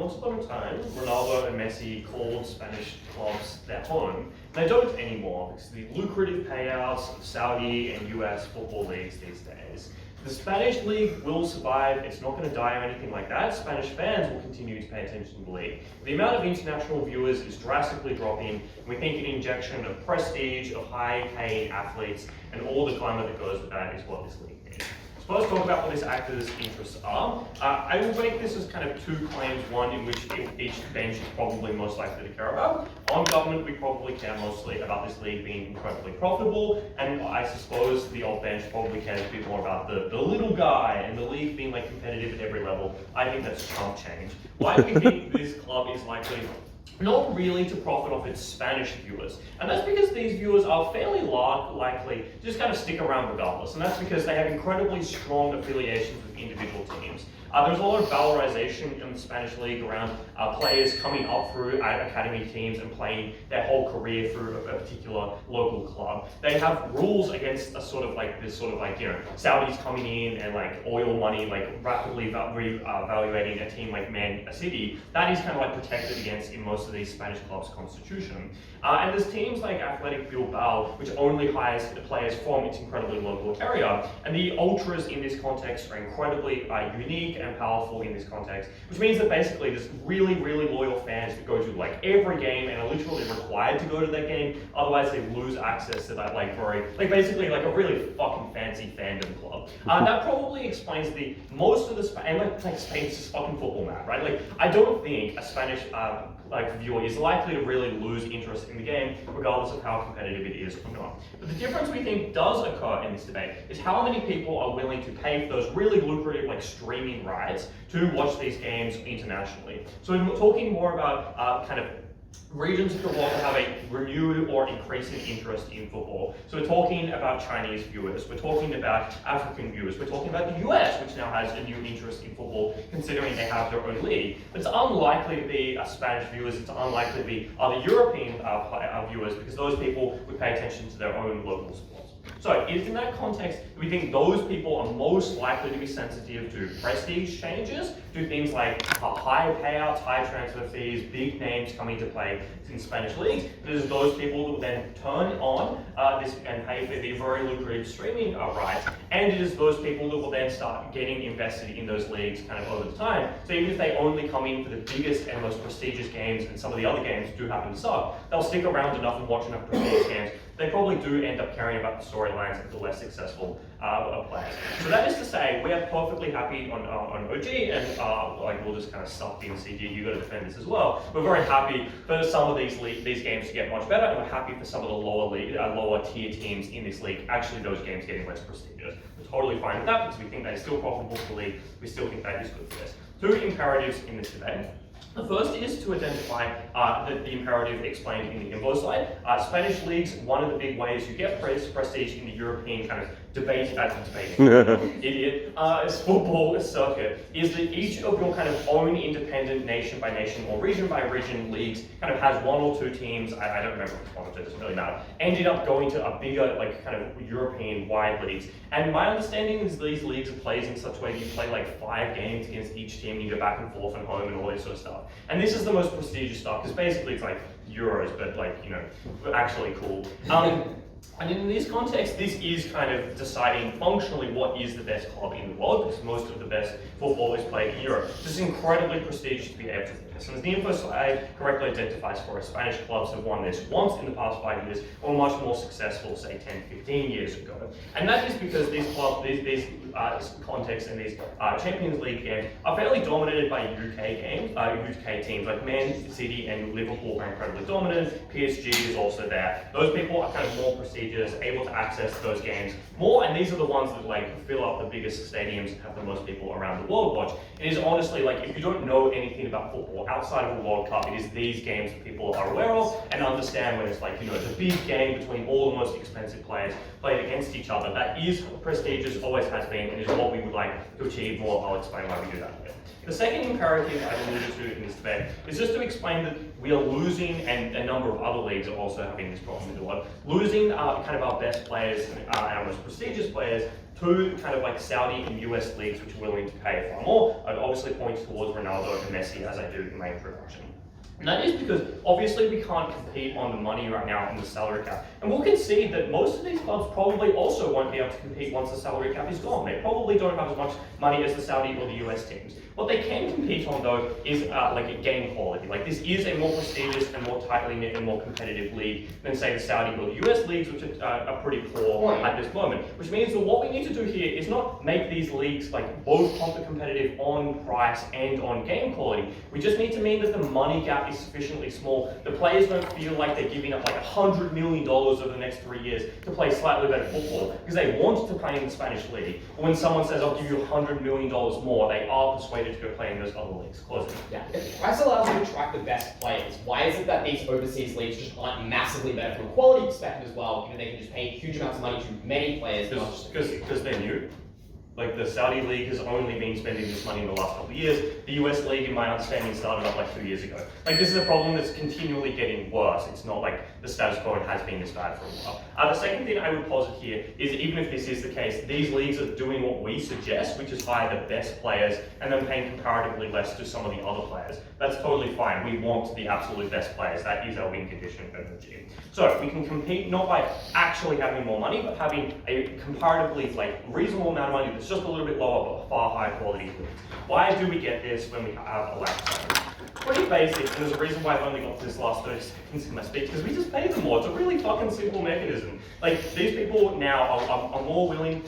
once upon a time, Ronaldo and Messi called Spanish clubs their home. They don't anymore because of the lucrative payouts of Saudi and US football leagues these days. The Spanish league will survive, it's not going to die or anything like that. Spanish fans will continue to pay attention to the league. The amount of international viewers is drastically dropping, and we think an injection of prestige, of high-paying athletes, and all the glamour that goes with that is what this league needs. So let's talk about what this actor's interests are. I will make this as kind of two claims, one in which each bench is probably most likely to care about. On government, we probably care mostly about this league being incredibly profitable, and I suppose the off bench probably cares a bit more about the little guy and the league being like competitive at every level. I think that's chump change. Why do we think this club is likely not really to profit off its Spanish viewers? And that's because these viewers are fairly likely to just kind of stick around regardless. And that's because they have incredibly strong affiliations with individual teams. There's a lot of valorization in the Spanish league around players coming up through academy teams and playing their whole career through a particular local club. They have rules against a sort of like this sort of like, you know, Saudis coming in and like oil money, like rapidly evaluating a team like Man City. That is kind of like protected against in most of these Spanish clubs' constitution. And there's teams like Athletic Bilbao, which only hires the players from its incredibly local area. And the ultras in this context are incredibly unique and powerful in this context, which means that basically there's really, really loyal fans that go to like every game and are literally required to go to that game, otherwise they lose access to that like very, like basically like a really fucking fancy fandom club. That probably explains the most of the, and like Spain's just fucking football mad, right? Like I don't think a Spanish like viewer is likely to really lose interest in the game, regardless of how competitive it is or not. But the difference we think does occur in this debate is how many people are willing to pay for those really lucrative like streaming rights to watch these games internationally. So we're talking more about kind of regions of the world that have a renewed or increasing interest in football. So we're talking about Chinese viewers, we're talking about African viewers, we're talking about the US, which now has a new interest in football, considering they have their own league. But it's unlikely to be Spanish viewers, it's unlikely to be other European viewers, because those people would pay attention to their own local sports. So it is in that context that we think those people are most likely to be sensitive to prestige changes, to things like high payouts, high transfer fees, big names coming to play in Spanish leagues. It is those people who will then turn on this and pay for the very lucrative streaming rights, and it is those people that will then start getting invested in those leagues kind of over the time. So even if they only come in for the biggest and most prestigious games, and some of the other games do happen to suck, they'll stick around enough and watch enough prestigious games. They probably do end up caring about the storylines of the less successful players. So that is to say, we are perfectly happy on OG, and like we'll just kind of suck in CG. You got to defend this as well. We're very happy for some of these games to get much better, and we're happy for some of the lower tier teams in this league. Actually, those games getting less prestigious. We're totally fine with that because we think that is still profitable for the league. We still think that is good for this. Two imperatives in this debate. The first is to identify the imperative explained in the info slide. Spanish leagues, one of the big ways you get prestige in the European kind of football circuit is that each of your kind of own independent nation by nation or region by region leagues kind of has one or two teams, I don't remember which one or two, it doesn't really matter, ended up going to a bigger like kind of European wide leagues. And my understanding is these leagues are played in such a way that you play like 5 games against each team, and you go back and forth and home and all this sort of stuff. And this is the most prestigious stuff because basically it's like Euros, but like, you know, actually cool. And in this context, this is kind of deciding functionally what is the best club in the world, because most of the best football is played in Europe. This is incredibly prestigious to be able to do this. And as the info slide correctly identifies for us, Spanish clubs have won this once in the past 5 years, or much more successful, say 10, 15 years ago. And that is because these clubs, these contexts and these Champions League games are fairly dominated by UK teams like Man City and Liverpool are incredibly dominant. PSG is also there. Those people are kind of more prestigious, able to access those games more, and these are the ones that like fill up the biggest stadiums and have the most people around the world watch. It is honestly like, if you don't know anything about football outside of the World Cup, it is these games that people are aware of and understand when it's like, you know, it's a big game between all the most expensive players played against each other. That is prestigious, always has been, and is what we would like to achieve more. I'll explain why we do that later. The second imperative I alluded to in this debate is just to explain that we are losing, and a number of other leagues are also having this problem as well, losing kind of our best players and our most prestigious players to kind of like Saudi and US leagues which are willing to pay far more. I'd obviously point towards Ronaldo and Messi as I do in my introduction. And that is because obviously we can't compete on the money right now on the salary cap. And we'll concede that most of these clubs probably also won't be able to compete once the salary cap is gone. They probably don't have as much money as the Saudi or the US teams. What they can compete on though is like a game quality. Like this is a more prestigious and more tightly knit and more competitive league than say the Saudi or the US leagues, which are pretty poor at this moment. Which means that what we need to do here is not make these leagues like both competitive on price and on game quality. We just need to mean that the money gap is sufficiently small. The players don't feel like they're giving up like $100 million over the next 3 years to play slightly better football because they want to play in the Spanish league. But when someone says, I'll give you $100 million more, they are persuaded to go play in those other leagues. Closing. Yeah, if price allows you to attract the best players, why is it that these overseas leagues just aren't massively better from a quality perspective as well, given they can just pay huge amounts of money to many players? Because they're new. Like the Saudi league has only been spending this money in the last couple of years. The US league, in my understanding, started up like 2 years ago. Like this is a problem that's continually getting worse. It's not like the status quo has been this bad for a while. The second thing I would posit here is even if this is the case, these leagues are doing what we suggest, which is hire the best players and then paying comparatively less to some of the other players. That's totally fine. We want the absolute best players. That is our win condition of the gym. So we can compete not by actually having more money, but having a comparatively like reasonable amount of money that's just a little bit lower but far higher quality leagues. Why do we get this when we have a lack of money? Pretty basic, and there's a reason why I've only got to this last 30 seconds in my speech, because we just pay them more. It's a really fucking simple mechanism. Like, these people now are more willing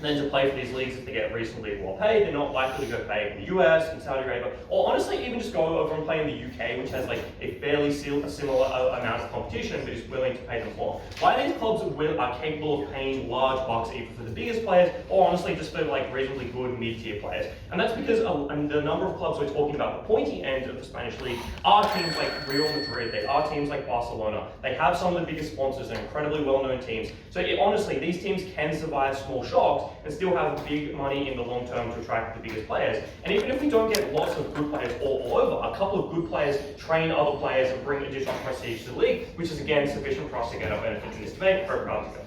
than to play for these leagues if they get reasonably well paid. They're not likely to go play in the US and Saudi Arabia, or honestly even just go over and play in the UK, which has like a fairly similar amount of competition, but is willing to pay them more. Why these clubs are capable of paying large bucks either for the biggest players, or honestly just for like reasonably good mid-tier players. And that's because the number of clubs we're talking about, the pointy end of the Spanish league, are teams like Real Madrid, they are teams like Barcelona, they have some of the biggest sponsors, they're incredibly well-known teams. So honestly, these teams can survive small shocks and still have big money in the long term to attract the biggest players. And even if we don't get lots of good players all over, a couple of good players train other players and bring additional prestige to the league, which is again sufficient for us to get our benefits in this debate. Very proud to go.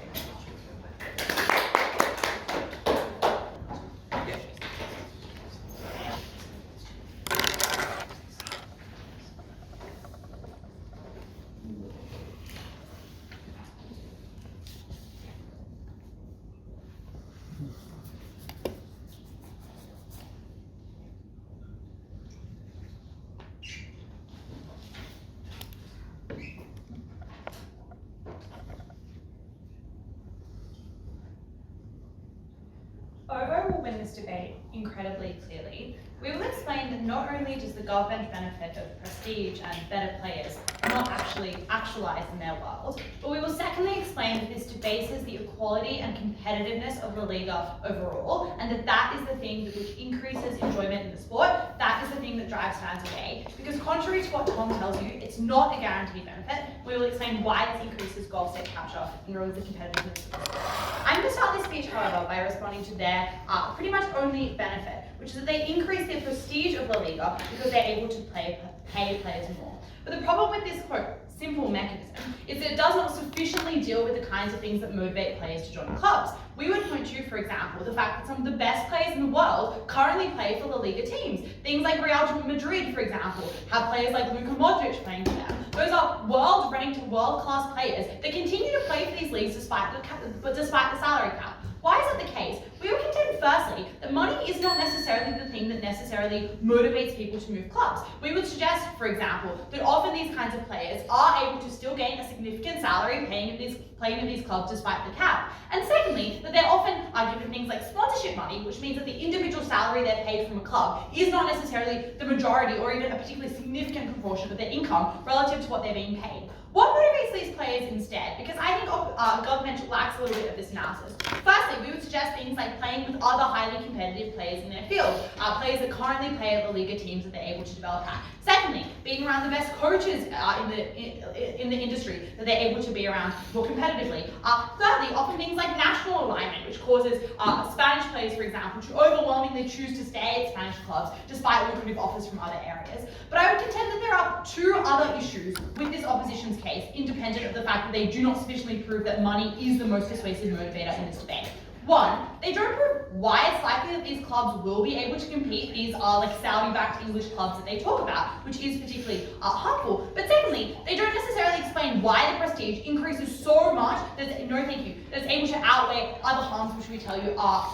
Ovo will win this debate incredibly clearly. We will explain that not only does the government benefit of prestige and better players not actually actualize in their world, but we will secondly explain that this debases the equality and competitiveness of the Liga overall, and that is the thing which increases enjoyment in the sport. That is the thing that drives fans away. Because contrary to what Tom tells you, it's not a guaranteed benefit. We will explain why this increases goal set capture and grows the competitiveness of the sport. I'm going to start this speech, however, by responding to their pretty much only benefit, which is that they increase the prestige of La Liga because they're able to pay players more. But the problem with this, quote, simple mechanism is that it does not sufficiently deal with the kinds of things that motivate players to join clubs. We would point to, for example, the fact that some of the best players in the world currently play for La Liga teams. Things like Real Madrid, for example, have players like Luka Modric playing for them. Those are world-ranked, world-class players that continue to play for these leagues despite the salary cap. Why is that the case? We would contend, firstly, that money is not necessarily the thing that necessarily motivates people to move clubs. We would suggest, for example, that often these kinds of players are able to still gain a significant salary playing in these clubs despite the cap. And secondly, that they're often given things like sponsorship money, which means that the individual salary they're paid from a club is not necessarily the majority or even a particularly significant proportion of their income relative to what they're being paid. What motivates these players instead? Because I think government lacks a little bit of this analysis. Firstly, we would suggest things like playing with other highly competitive players in their field, players that currently play at the Liga teams that they're able to develop at. Secondly, being around the best coaches in the industry that they're able to be around more competitively. Thirdly, often things like national alignment, which causes Spanish players, for example, to overwhelmingly choose to stay at Spanish clubs despite lucrative offers from other areas. But I would contend that there are two other issues with this opposition's case, independent of the fact that they do not sufficiently prove that money is the most persuasive motivator in this debate. One, they don't prove why it's likely that these clubs will be able to compete. These are like Saudi-backed English clubs that they talk about, which is particularly harmful. But secondly, they don't necessarily explain why the prestige increases so much that that's able to outweigh other harms which we tell you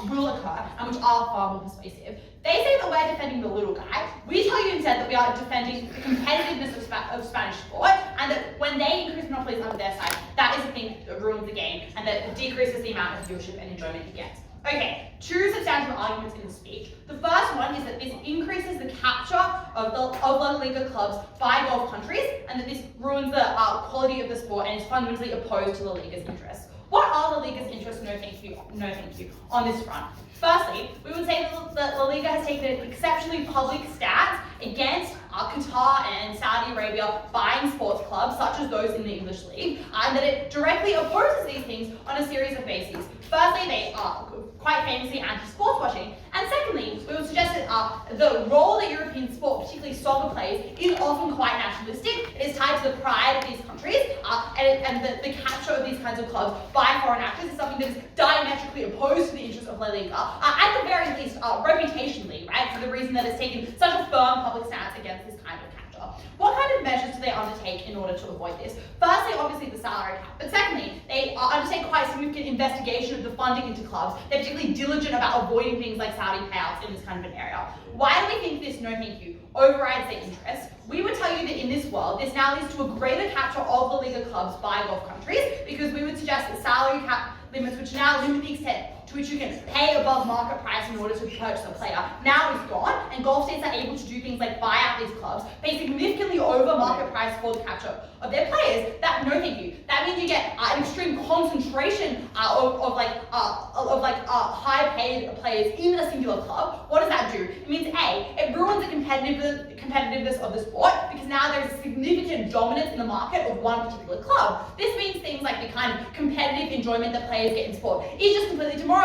will occur and which are far more persuasive. They say that we're defending the little guy. We tell you instead that we are defending the competitiveness of Spanish sport, and that when they increase monopolies onto their side, that is the thing that ruins the game and that decreases the amount of viewership and enjoyment it gets. Okay, two substantial arguments in the speech. The first one is that this increases the capture of La Liga clubs by Gulf countries, and that this ruins the quality of the sport and is fundamentally opposed to La Liga's interests. What are La Liga's interests? No thank you, on this front. Firstly, we would say that La Liga has taken an exceptionally public stance against Qatar and Saudi Arabia buying sports clubs, such as those in the English League, and that it directly opposes these things on a series of bases. Firstly, they are quite famously anti-sports washing, and secondly, we would suggest that the role that European sport, particularly soccer, plays is often quite nationalistic. It is tied to the pride of these countries, and the capture of these kinds of clubs by foreign actors is something that is diametrically opposed to the interests of La Liga, at the very least, reputationally, right, for the reason that it's taken such a firm public stance against this kind of capture. What kind of measures do they undertake in order to avoid this? Firstly, obviously the salary cap, but secondly, they undertake quite significant investigation of the funding into clubs. They're particularly diligent about avoiding things like Saudi payouts in this kind of an area. Why do we think this no thank you overrides their interests? We would tell you that in this world, this now leads to a greater capture of the Liga clubs by Gulf countries, because we would suggest that salary cap limits, which now limit the extent to which you can pay above market price in order to purchase a player, now is gone, and Gulf states are able to do things like buy out these clubs, pay significantly over market price for the capture of their players. That no thank you. That means you get an extreme concentration of high paid players in a singular club. What does that do? It means A, it ruins the competitiveness of the sport, because now there's a significant dominance in the market of one particular club. This means things like the kind of competitive enjoyment that players get in sport is just completely demoralized.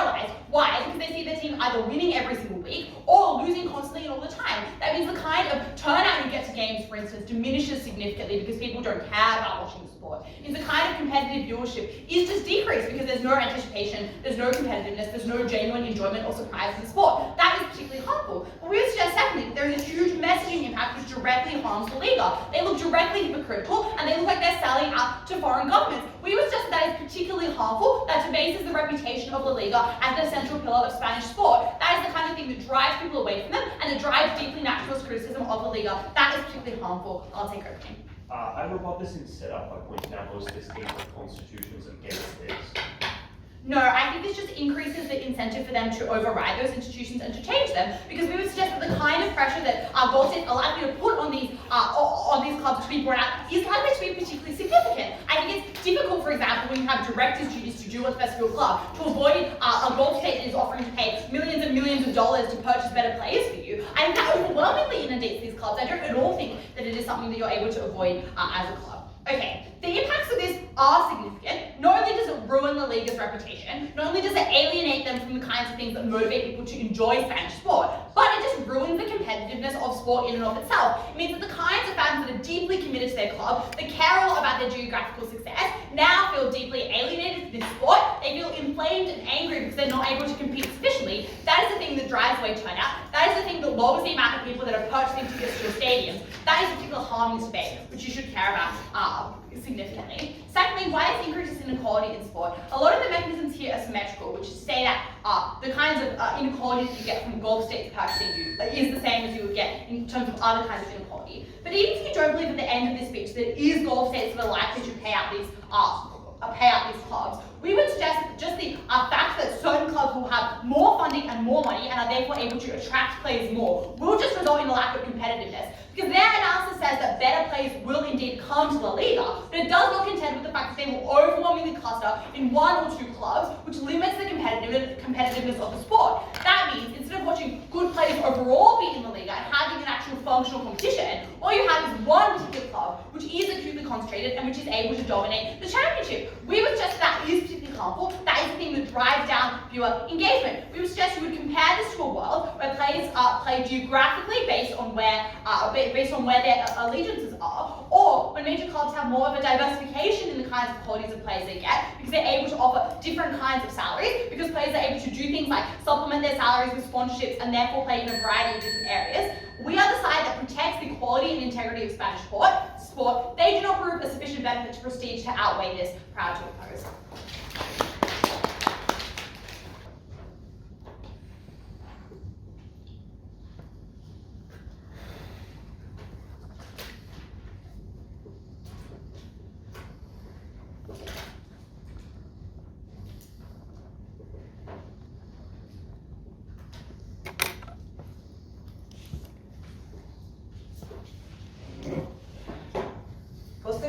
Why? Because they see their team either winning every single week or losing constantly and all the time. That means the kind of turnout you get to games, for instance, diminishes significantly because people don't care about watching the sport. It means the kind of competitive viewership is just decreased because there's no anticipation, there's no competitiveness, there's no genuine enjoyment or surprise in the sport. That is particularly harmful. But we would suggest secondly, there is a huge messaging impact which directly harms the Liga. They look directly hypocritical and they look like they're selling out to foreign governments. We would suggest that is particularly harmful, that debases the reputation of La Liga as the central pillar of Spanish sport. That is the kind of thing that drives people away from them and that drives deeply nationalist criticism of La Liga. That is particularly harmful. I'll take everything. I rebut this instead by pointing out most distinctive constitutions against this. No, I think this just increases the incentive for them to override those institutions and to change them, because we would suggest that the kind of pressure that Walsh are likely to put on these clubs to be brought out is likely to be particularly significant. I think it's difficult, for example, when you have directors' duties to do what's best for your club, to avoid a Walsh state that is offering to pay millions and millions of dollars to purchase better players for you. I think that overwhelmingly inundates these clubs. I don't at all think that it is something that you're able to avoid as a club. Okay, the impacts of this are significant. Not only does it ruin the Liga's reputation, not only does it alienate them from the kinds of things that motivate people to enjoy Spanish sport, but it just ruins the competitiveness of sport in and of itself. It means that the kinds of fans that are deeply committed to their club, that care all about their geographical success, now feel deeply alienated to this sport. They feel inflamed and angry because they're not able to compete sufficiently. That is the thing that drives away turnout. That is the thing that lowers the amount of people that are purchasing tickets to your stadiums. That is a particular harm in this debate, which you should care about significantly. Secondly, why is increases in inequality in sport? A lot of the mechanisms here are symmetrical, which is to say that the kinds of inequality that you get from Gulf states purchasing you is the same as you would get in terms of other kinds of inequality. But even if you don't believe at the end of this speech that it is Gulf states that are likely to pay out these pay out these clubs, we would suggest that just the fact that certain clubs will have more funding and more money and are therefore able to attract players more will just result in a lack of competitiveness. Because their analysis says that better players will indeed come to the Liga, but it does not contend with the fact that they will overwhelmingly cluster in one or two clubs, which limits the competitiveness of the sport. That means instead of watching good players overall be in the Liga and having an actual functional competition, all you have is one particular club which is acutely concentrated and which is able to dominate the championship. We would suggest that is particularly harmful. That is the thing that drives down viewer engagement. We would suggest you would compare this to a world where players play geographically based on where their allegiances are, or when major clubs have more of a diversification in the kinds of qualities of players they get, because they're able to offer different kinds of salaries, because players are able to do things like supplement their salaries with sponsorships and therefore play in a variety of different areas. We are the side that protects the quality and integrity of Spanish sport. They do not prove a sufficient benefit to prestige to outweigh this. Proud to oppose.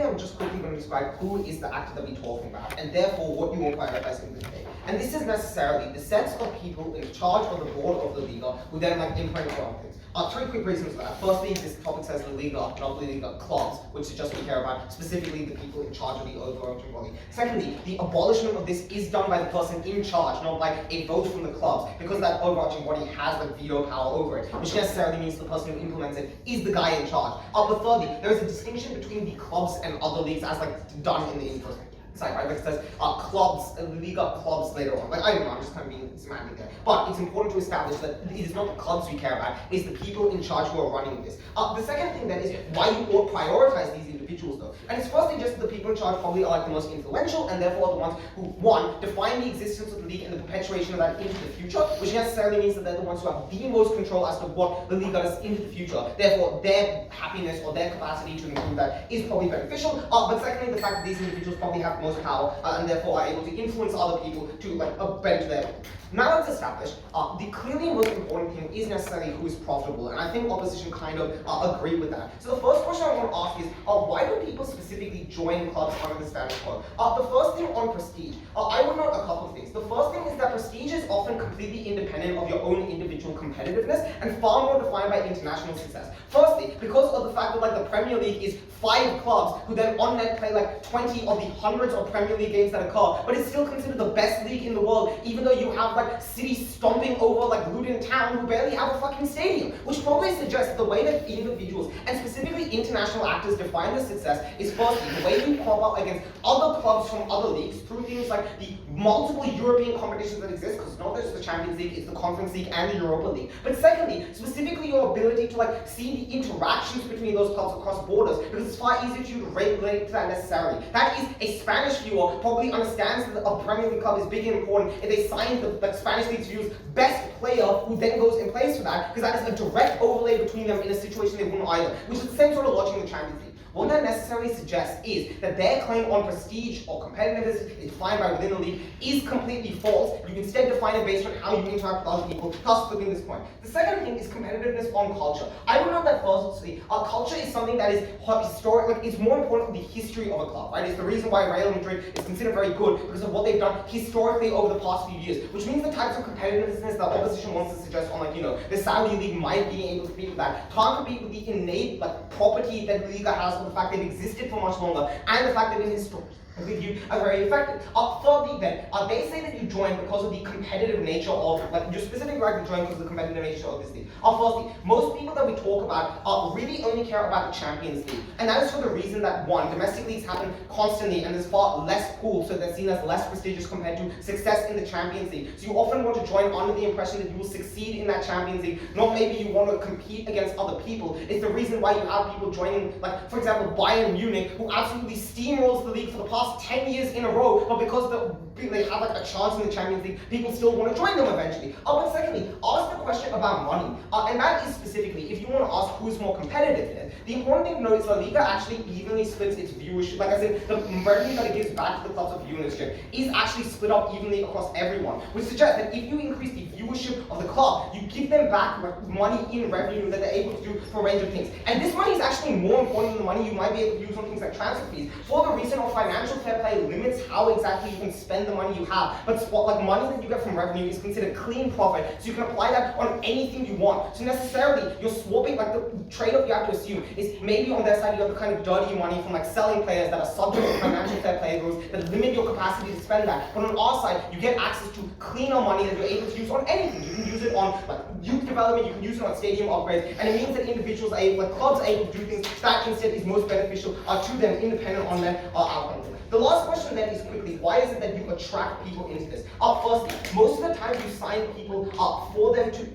I'm just quickly going to describe who is the actor that we're talking about, and therefore what you will prioritize in this day. And this is necessarily the sets of people in charge of the board of the Liga who then implement certain things. Three quick reasons for that. Firstly, this topic says the Liga, not the Liga clubs, which suggests we care about specifically the people in charge of the overarching body. Secondly, the abolishment of this is done by the person in charge, not by a vote from the clubs, because that overarching body has veto power over it, which necessarily means the person who implements it is the guy in charge. But thirdly, there is a distinction between the clubs and other leagues as done in the interest side, right? Like it says clubs, Liga clubs later on. I don't know, I'm just kind of being semantic there. But it's important to establish that it is not the clubs we care about, it's the people in charge who are running this. The second thing then is why you ought prioritize these individuals though. And it's firstly just that the people in charge probably are the most influential and therefore the ones who, one, define the existence of the league and the perpetuation of that into the future, which necessarily means that they're the ones who have the most control as to what the league does into the future. Therefore, their happiness or their capacity to improve that is probably beneficial. But secondly, the fact that these individuals probably have most power and therefore are able to influence other people to bend to their will. Now that's established, the clearly most important thing is necessarily who is profitable, and I think opposition kind of agree with that. So the first question I want to ask is, why do people specifically join clubs under the Spanish club? The first thing on prestige, I would note a couple of things. The first thing is that prestige is often completely independent of your own individual competitiveness and far more defined by international success. Firstly, because of the fact that the Premier League is 5 clubs who then on net play 20 of the hundreds of Premier League games that occur, but it's still considered the best league in the world, even though you have cities stomping over Luton Town who barely have a fucking stadium, which probably suggests the way that individuals and specifically international actors define the success is firstly the way you pop up against other clubs from other leagues through things like the multiple European competitions that exist, because it's not just the Champions League, it's the Conference League and the Europa League. But secondly, specifically your ability to see the interactions between those clubs across borders, because it's far easier to relate to that necessarily. That is, a Spanish viewer probably understands that a Premier League club is big and important if they sign the Spanish League's view's best player who then goes in place for that, because that is a direct overlay between them in a situation they wouldn't either, which is the same sort of logic in the Champions League. What that necessarily suggests is that their claim on prestige or competitiveness is defined by within the league is completely false. You instead define it based on how you interact with other people, thus flipping this point. The second thing is competitiveness on culture. I would note that firstly, culture is something that is historic, it's more important than the history of a club, right? It's the reason why Real Madrid is considered very good because of what they've done historically over the past few years, which means the types of competitiveness that opposition wants to suggest on the Saudi League might be able to compete with that, can't compete with the innate property that Liga has, the fact they've existed for much longer, and the fact that in historically viewed as very effective. Thirdly then, they say that you join because of the competitive nature of, you specifically like to join because of the competitive nature of this league. Firstly, most people that we talk about really only care about the Champions League, and that is for the reason that one, domestic leagues happen constantly and there's far less pools, so they're seen as less prestigious compared to success in the Champions League. So you often want to join under the impression that you will succeed in that Champions League, not maybe you want to compete against other people. It's the reason why you have people joining, for example, Bayern Munich, who absolutely steamrolls the league for the past 10 years in a row, but because they have a chance in the Champions League, people still want to join them eventually. But secondly, ask the question about money, and that is specifically, if you want to ask who is more competitive then, the important thing to know is La Liga actually evenly splits its viewership, like as in the revenue that it gives back to the clubs of viewership is actually split up evenly across everyone, which suggests that if you increase the viewership of the club, you give them back money in revenue that they're able to do for a range of things. And this money is actually more important than the money you might be able to use on things like transfer fees, for the reason of financial fair play limits how exactly you can spend the money you have. But like money that you get from revenue is considered clean profit, so you can apply that on anything you want. So necessarily, you're swapping, like the trade-off you have to assume is maybe on their side you have the kind of dirty money from like selling players that are subject to financial fair play rules that limit your capacity to spend that. But on our side, you get access to cleaner money that you're able to use on anything. You can use it on like youth development, you can use it on stadium upgrades, and it means that individuals are able, like clubs are able to do things that instead is most beneficial to them, independent on their outcomes. The last question then is quickly, why is it that you attract people into this? Firstly, most of the time you sign people for them to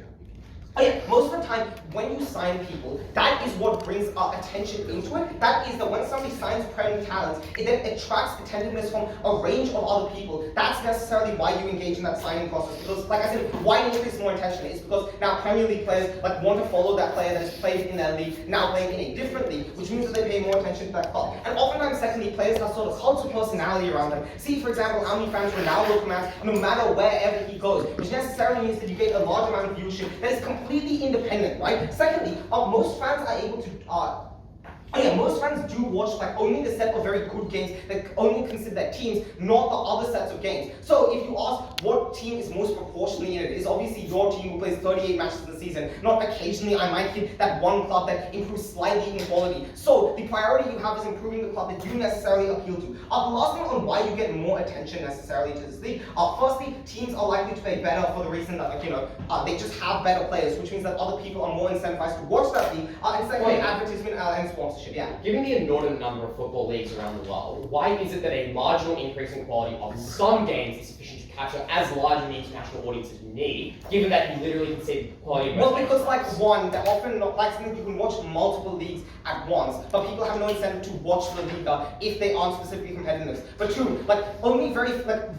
most of the time, when you sign people, that is what brings attention into it. That is that when somebody signs Premier talent, it then attracts attentiveness from a range of other people. That's necessarily why you engage in that signing process. Because, like I said, why increase more attention? It's because now Premier League players like want to follow that player that has played in their league, now playing in a different league, which means that they pay more attention to that club. And oftentimes, secondly, players have sort of cult of personality around them. See, for example, how many fans Ronaldo commands, no matter wherever he goes, which necessarily means that you get a large amount of viewership that is completely independent, right? Secondly, most fans are able to most fans do watch like only the set of very good games that only consider their teams, not the other sets of games. So if you ask what team is most proportionally in it, it's obviously your team who plays 38 matches in the season, not occasionally I might hit that one club that improves slightly in quality. So the priority you have is improving the club that you necessarily appeal to. The last thing on why you get more attention necessarily to this league, firstly, teams are likely to play better for the reason that they just have better players, which means that other people are more incentivized to watch that league, and secondly, advertisement and sponsorship. Yeah. Given the inordinate number of football leagues around the world, why is it that a marginal increase in quality of some games is sufficient to capture as large an international audience as you need, given that you literally can see the quality of well, because like one, they're often not like something you can watch multiple leagues at once, but people have no incentive to watch the Liga if they aren't specifically competitive. But two, like only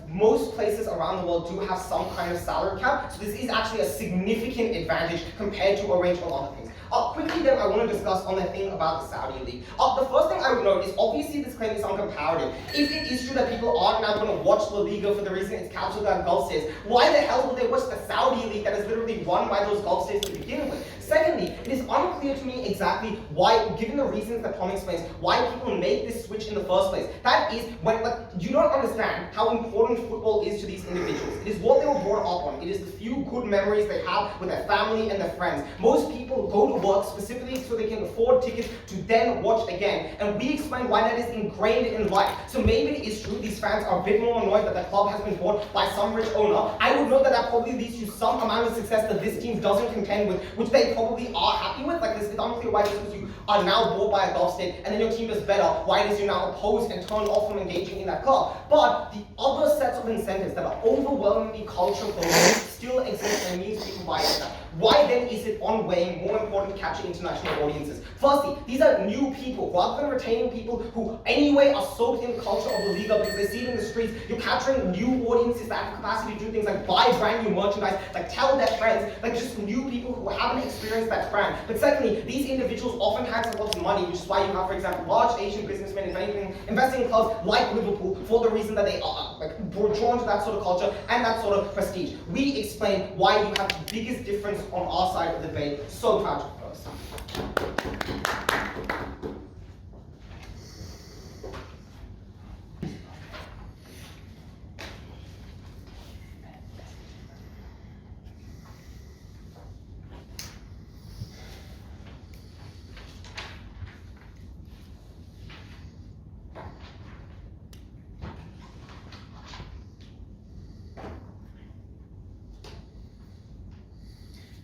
most places around the world do have some kind of salary cap, so this is actually a significant advantage compared to a range of other things. Quickly then, I want to discuss on the thing about the Saudi League. The first thing I would note is obviously this claim is uncomparative. If it is true that people aren't now going to watch La Liga for the reason it's captured on Gulf states, why the hell would they watch the Saudi League that is literally run by those Gulf states to begin with? Secondly, it is unclear to me exactly why, given the reasons that Tom explains, why people make this switch in the first place. That is when you don't understand how important football is to these individuals. It is what they were brought up on. It is the few good memories they have with their family and their friends. Most people go to work specifically so they can afford tickets to then watch again. And we explain why that is ingrained in life. So maybe it is true these fans are a bit more annoyed that the club has been bought by some rich owner. I would note that that probably leads to some amount of success that this team doesn't contend with, which they probably are happy with. Like this, it's unclear why just because you are now bought by a Gulf state and then your team does better, why does you now oppose and turn off from engaging in that club? But the other sets of incentives that are overwhelmingly culture focused still exist and means people buy into that. Why then is it on weighing more important to capture international audiences? Firstly, these are new people. Rather than retaining people who anyway are soaked in the culture of the Liga because they see it in the streets, you're capturing new audiences that have the capacity to do things like buy brand new merchandise, like tell their friends, like just new people who haven't experienced that brand. But secondly, these individuals oftentimes have lots of money, which is why you have, for example, large Asian businessmen, if anything, investing in clubs like Liverpool for the reason that they are drawn to that sort of culture and that sort of prestige. We explain why you have the biggest difference on our side of the debate. So proud of us.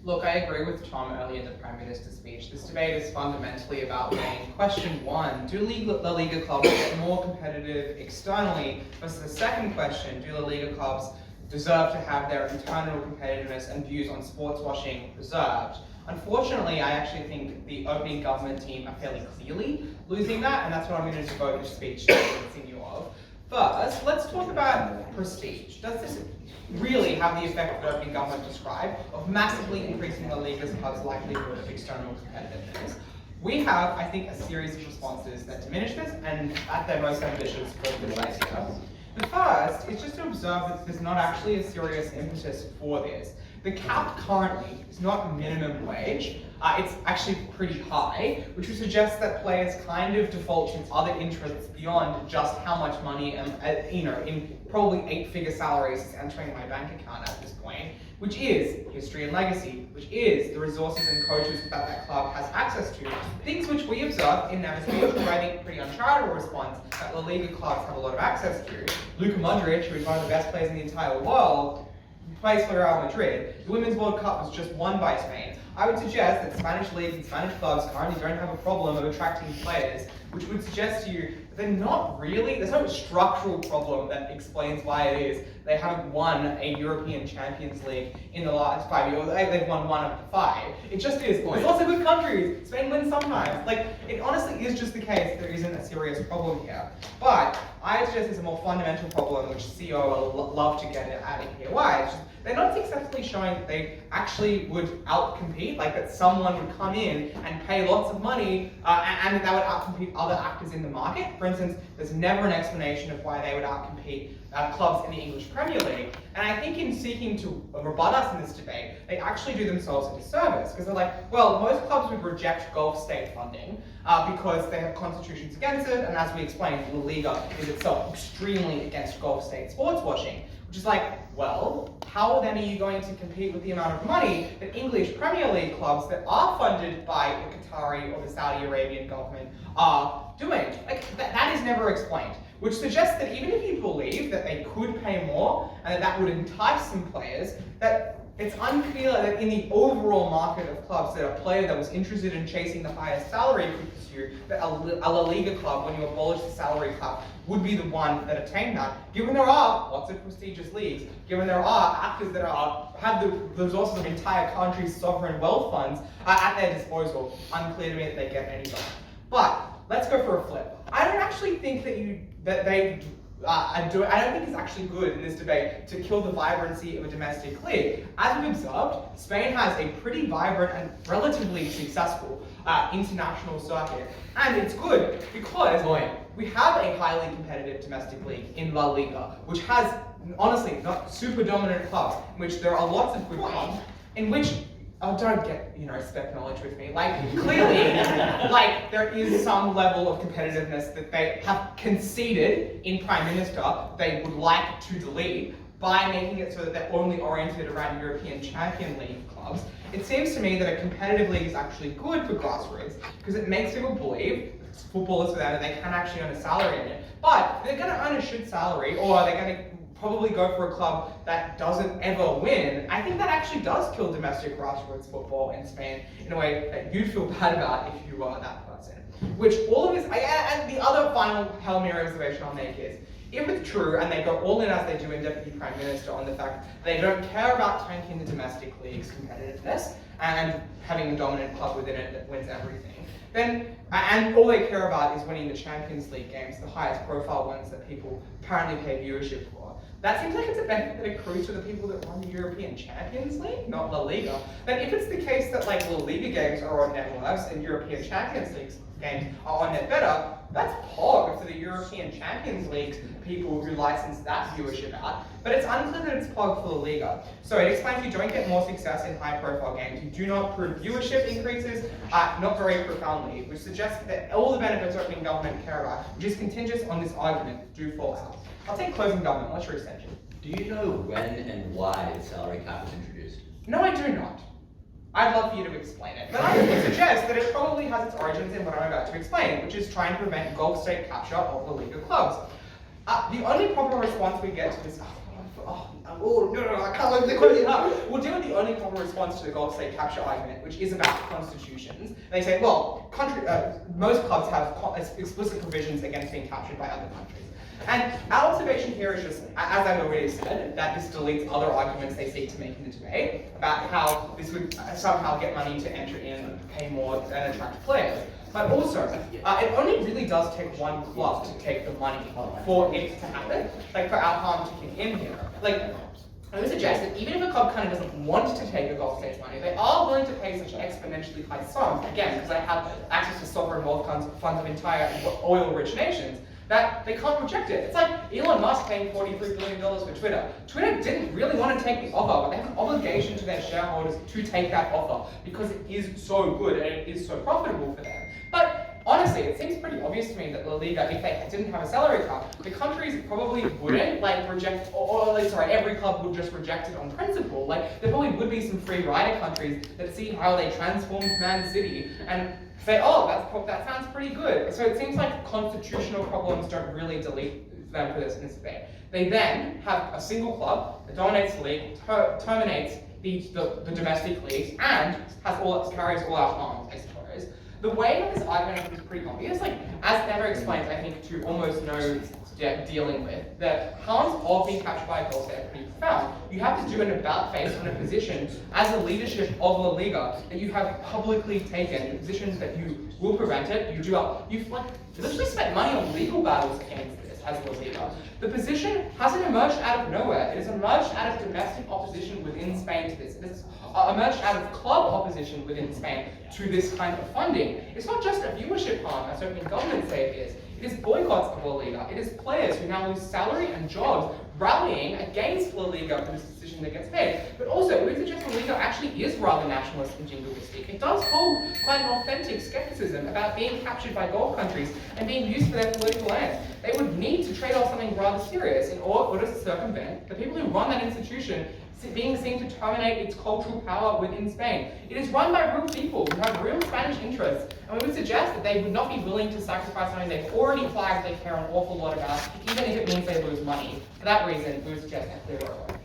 Look, I agree with Tom earlier in the Prime Minister's speech. This debate is fundamentally about weighing question one, do La Liga clubs get more competitive externally? Versus the second question, do La Liga clubs deserve to have their internal competitiveness and views on sports washing preserved? Unfortunately, I actually think the opening government team are fairly clearly losing that, and that's what I'm going to devote this speech to convincing you of. First, let's talk about prestige. Does this really have the effect that European government described of massively increasing the Liga's club's likelihood of external competitiveness? We have, I think, a series of responses that diminish this, and at their most ambitious, both the ways here. The first is just to observe that there's not actually a serious impetus for this. The cap currently is not minimum wage, it's actually pretty high, which would suggest that players kind of default to other interests beyond just how much money, in probably 8-figure salaries is entering my bank account at this point, which is history and legacy, which is the resources and coaches that club has access to. Things which we observe in Neva's speech, which I think pretty uncharitable response that La Liga clubs have a lot of access to. Luka Modric, who is one of the best players in the entire world, plays for Real Madrid. The Women's World Cup was just won by Spain. I would suggest that Spanish leagues and Spanish clubs currently don't have a problem of attracting players, which would suggest to you that they're not really, there's no structural problem that explains why it is they haven't won a European Champions League in the last 5 years. They've won 1 of the 5. It just is. There's lots of good countries. Spain wins sometimes. Like, it honestly is just the case there isn't a serious problem here. But I suggest there's a more fundamental problem which CEO will love to get out of here. Why? It's just, they're not successfully showing that they actually would outcompete, like that someone would come in and pay lots of money and that would outcompete other actors in the market. For instance, there's never an explanation of why they would outcompete clubs in the English Premier League. And I think in seeking to rebut us in this debate, they actually do themselves a disservice because they're like, well, most clubs would reject Gulf state funding because they have constitutions against it, and as we explained, La Liga is itself extremely against Gulf state sports washing. Which is like, well, how then are you going to compete with the amount of money that English Premier League clubs that are funded by the Qatari or the Saudi Arabian government are doing? Like, that is never explained. Which suggests that even if you believe that they could pay more and that would entice some players, that it's unclear that in the overall market of clubs that a player that was interested in chasing the highest salary could pursue, that a La Liga club, when you abolish the salary cap, would be the one that attained that, given there are lots of prestigious leagues, given there are actors that have the resources of entire countries' sovereign wealth funds at their disposal. Unclear to me that they get any better. But let's go for a flip. I don't actually think I don't think it's actually good in this debate to kill the vibrancy of a domestic league. As we've observed, Spain has a pretty vibrant and relatively successful international circuit. And it's good because we have a highly competitive domestic league in La Liga, which has, honestly, not super dominant clubs, in which there are lots of good clubs, in which don't get, spec knowledge with me. Like, clearly, like, there is some level of competitiveness that they have conceded in Prime Minister they would like to delete by making it so that they're only oriented around European Champion League clubs. It seems to me that a competitive league is actually good for grassroots because it makes people believe, footballers for that, they can actually earn a salary in it. But they're going to earn a shit salary, or they're going to probably go for a club that doesn't ever win. I think that actually does kill domestic grassroots football in Spain in a way that you'd feel bad about if you were that person. Which all of this, and the other final Hail Mary observation I'll make is, if it's true, and they go all in as they do in Deputy Prime Minister on the fact that they don't care about tanking the domestic league's competitiveness and having a dominant club within it that wins everything, then, and all they care about is winning the Champions League games, the highest profile ones that people apparently pay viewership for. That seems like it's a benefit that accrues to the people that run the European Champions League, not La Liga. Then if it's the case that like La Liga games are on networks and European Champions League games are on net better, that's POG for the European Champions League people who license that viewership out. But it's unclear that it's POG for La Liga. So it explains you don't get more success in high profile games. You do not prove viewership increases, not very profoundly, which suggests that all the benefits opening government care about, which is contingent on this argument, do fall out. I'll take closing government. What's your extension? Do you know when and why the salary cap was introduced? No, I do not. I'd love for you to explain it. But I would suggest that it probably has its origins in what I'm about to explain, which is trying to prevent Gulf state capture of the Liga clubs. The only proper response we get to this, I can't let the question up. We'll deal with the only proper response to the Gulf state capture argument, which is about constitutions. They say, well, most clubs have explicit provisions against being captured by other countries. And our observation here is just, as I've already said, that this deletes other arguments they seek to make in the debate about how this would somehow get money to enter in, pay more, and attract players. But also, it only really does take one club to take the money for it to happen, like for our harm to kick in here. Like, I would suggest that even if a club kind of doesn't want to take a Gulf States money, they are willing to pay such exponentially high sums, again, because they have access to sovereign wealth funds of entire oil-rich nations, that they can't reject it. It's like Elon Musk paying $43 billion for Twitter. Twitter didn't really want to take the offer, but they have an obligation to their shareholders to take that offer because it is so good and it is so profitable for them. But honestly, it seems pretty obvious to me that La Liga, if they didn't have a salary cap, the countries probably wouldn't like reject, every club would just reject it on principle. Like, there probably would be some free rider countries that see how they transformed Man City and say, oh, that sounds pretty good. So it seems like constitutional problems don't really delete them for this debate. They then have a single club that dominates the league, terminates the domestic leagues, and carries all our harms, I suppose. The way that this argument is pretty obvious, like, as Neva explains, I think, to almost no dealing with, the harms of being captured by a goal state are pretty profound. You have to do an about face on a position as the leadership of La Liga that you have publicly taken, the positions that you will prevent it, you've like literally spent money on legal battles against this as La Liga. The position hasn't emerged out of nowhere. It has emerged out of domestic opposition within Spain to this. It has emerged out of club opposition within Spain to this kind of funding. It's not just a viewership harm, as opening governments say it is. It is boycotts of La Liga. It is players who now lose salary and jobs rallying against La Liga for this decision that gets made. But also, it would suggest La Liga actually is rather nationalist and jingoistic. It does hold quite an authentic skepticism about being captured by Gulf countries and being used for their political ends. They would need to trade off something rather serious in order to circumvent the people who run that institution being seen to terminate its cultural power within Spain. It is run by real people who have real Spanish interests, and we would suggest that they would not be willing to sacrifice something they've already flagged they care an awful lot about, even if it means they lose money. For that reason, we would suggest a clear vote.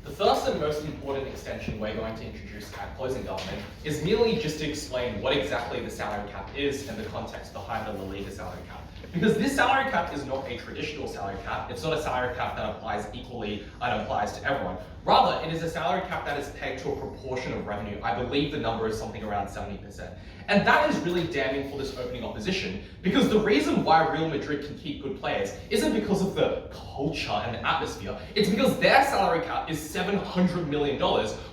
The first and most important extension we're going to introduce at closing government is merely just to explain what exactly the salary cap is and the context behind the La Liga salary cap. Because this salary cap is not a traditional salary cap, it's not a salary cap that applies equally and applies to everyone. Rather, it is a salary cap that is pegged to a proportion of revenue. I believe the number is something around 70%. And that is really damning for this opening opposition, because the reason why Real Madrid can keep good players isn't because of the culture and the atmosphere, it's because their salary cap is $700 million,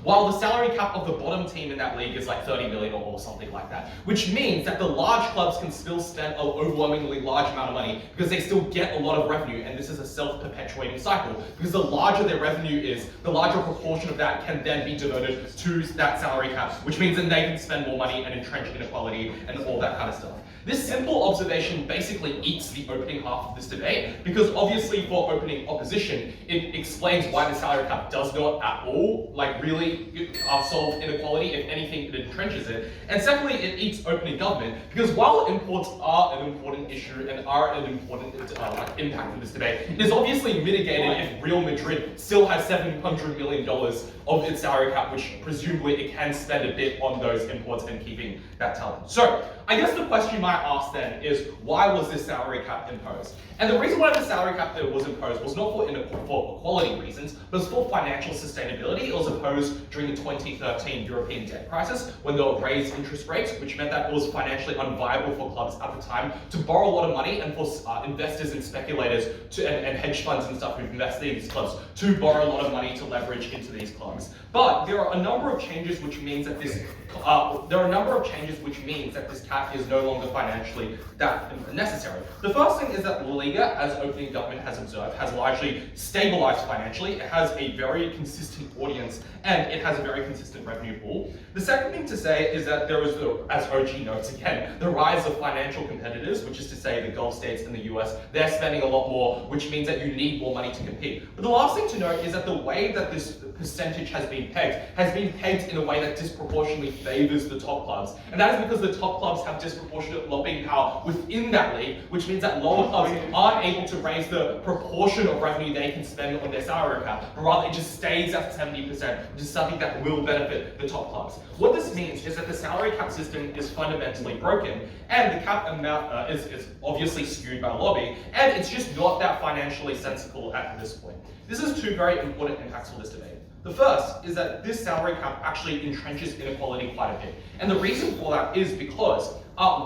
while the salary cap of the bottom team in that league is like 30 million or something like that. Which means that the large clubs can still spend an overwhelmingly large amount of money because they still get a lot of revenue, and this is a self-perpetuating cycle, because the larger their revenue is, the larger proportion of that can then be devoted to that salary cap, which means that they can spend more money and entrench inequality and all that kind of stuff. This simple observation basically eats the opening half of this debate, because obviously for opening opposition, it explains why the salary cap does not at all, like really solve inequality. If anything, it entrenches it. And secondly, it eats opening government, because while imports are an important issue and are an important impact of this debate, it is obviously mitigated if Real Madrid still has $700 million of its salary cap, which presumably it can spend a bit on those imports and keeping that talent. So, I guess the question you might ask then is, why was this salary cap imposed? And the reason why the salary cap that was imposed was not for equality reasons, but was for financial sustainability. It was imposed during the 2013 European debt crisis, when there were raised interest rates, which meant that it was financially unviable for clubs at the time to borrow a lot of money, and for investors and speculators and hedge funds and stuff who've invested in these clubs to borrow a lot of money to leverage into these clubs. But there are a number of changes which means that this cap is no longer financially financially that necessary. The first thing is that La Liga, as opening government has observed, has largely stabilized financially. It has a very consistent audience and it has a very consistent revenue pool. The second thing to say is that there is, as OG notes again, the rise of financial competitors, which is to say the Gulf states and the US, they're spending a lot more, which means that you need more money to compete. But the last thing to note is that the way that this percentage has been pegged in a way that disproportionately favors the top clubs. And that is because the top clubs have disproportionate lobbying power within that league, which means that lower clubs aren't able to raise the proportion of revenue they can spend on their salary cap, but rather it just stays at 70%, which is something that will benefit the top clubs. What this means is that the salary cap system is fundamentally broken, and the cap amount is obviously skewed by lobby, and it's just not that financially sensible at this point. This is two very important impacts for this debate. The first is that this salary cap actually entrenches inequality quite a bit. And the reason for that is because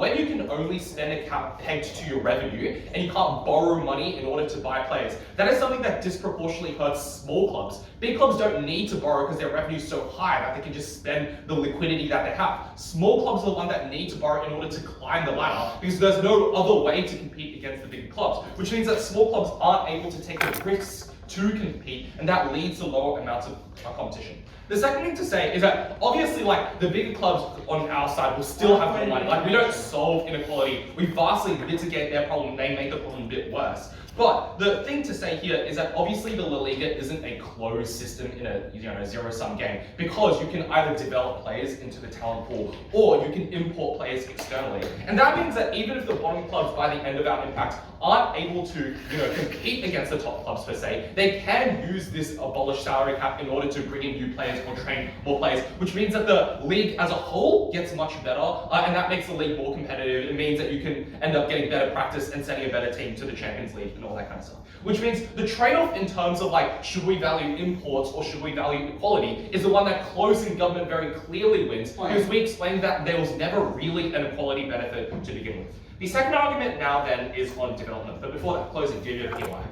when you can only spend a cap pegged to your revenue and you can't borrow money in order to buy players, that is something that disproportionately hurts small clubs. Big clubs don't need to borrow because their revenue is so high that they can just spend the liquidity that they have. Small clubs are the ones that need to borrow in order to climb the ladder because there's no other way to compete against the big clubs, which means that small clubs aren't able to take the risks to compete, and that leads to lower amounts of competition. The second thing to say is that obviously like the bigger clubs on our side will still have more money. Like we don't solve inequality, we vastly mitigate their problem, they make the problem a bit worse. But the thing to say here is that obviously the La Liga isn't a closed system in a zero-sum game, because you can either develop players into the talent pool or you can import players externally. And that means that even if the bottom clubs by the end of our impact aren't able to compete against the top clubs per se, they can use this abolished salary cap in order to bring in new players or train more players, which means that the league as a whole gets much better, and that makes the league more competitive. It means that you can end up getting better practice and sending a better team to the Champions League and all that kind of stuff. Which means the trade-off in terms of like, should we value imports or should we value equality, is the one that closing government very clearly wins, because we explained that there was never really an equality benefit to begin with. The second argument now then is on development, but before that, closing, give you a PY.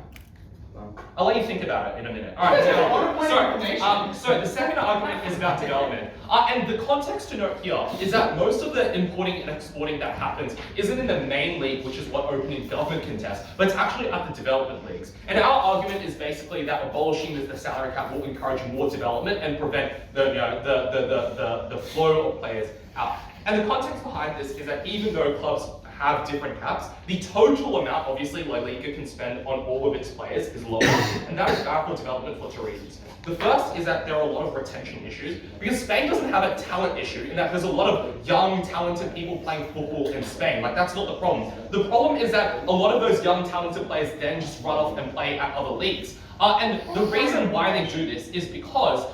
I'll let you think about it in a minute. All right, so the second argument is about development. And the context to note here is that most of the importing and exporting that happens isn't in the main league, which is what opening government contests, but it's actually at the development leagues. And our argument is basically that abolishing the salary cap will encourage more development and prevent the flow of players out. And the context behind this is that even though clubs have different caps, the total amount obviously La Liga can spend on all of its players is lower, and that is bad for development for two reasons. The first is that there are a lot of retention issues, because Spain doesn't have a talent issue in that there's a lot of young, talented people playing football in Spain. Like, that's not the problem. The problem is that a lot of those young, talented players then just run off and play at other leagues. And the reason why they do this is because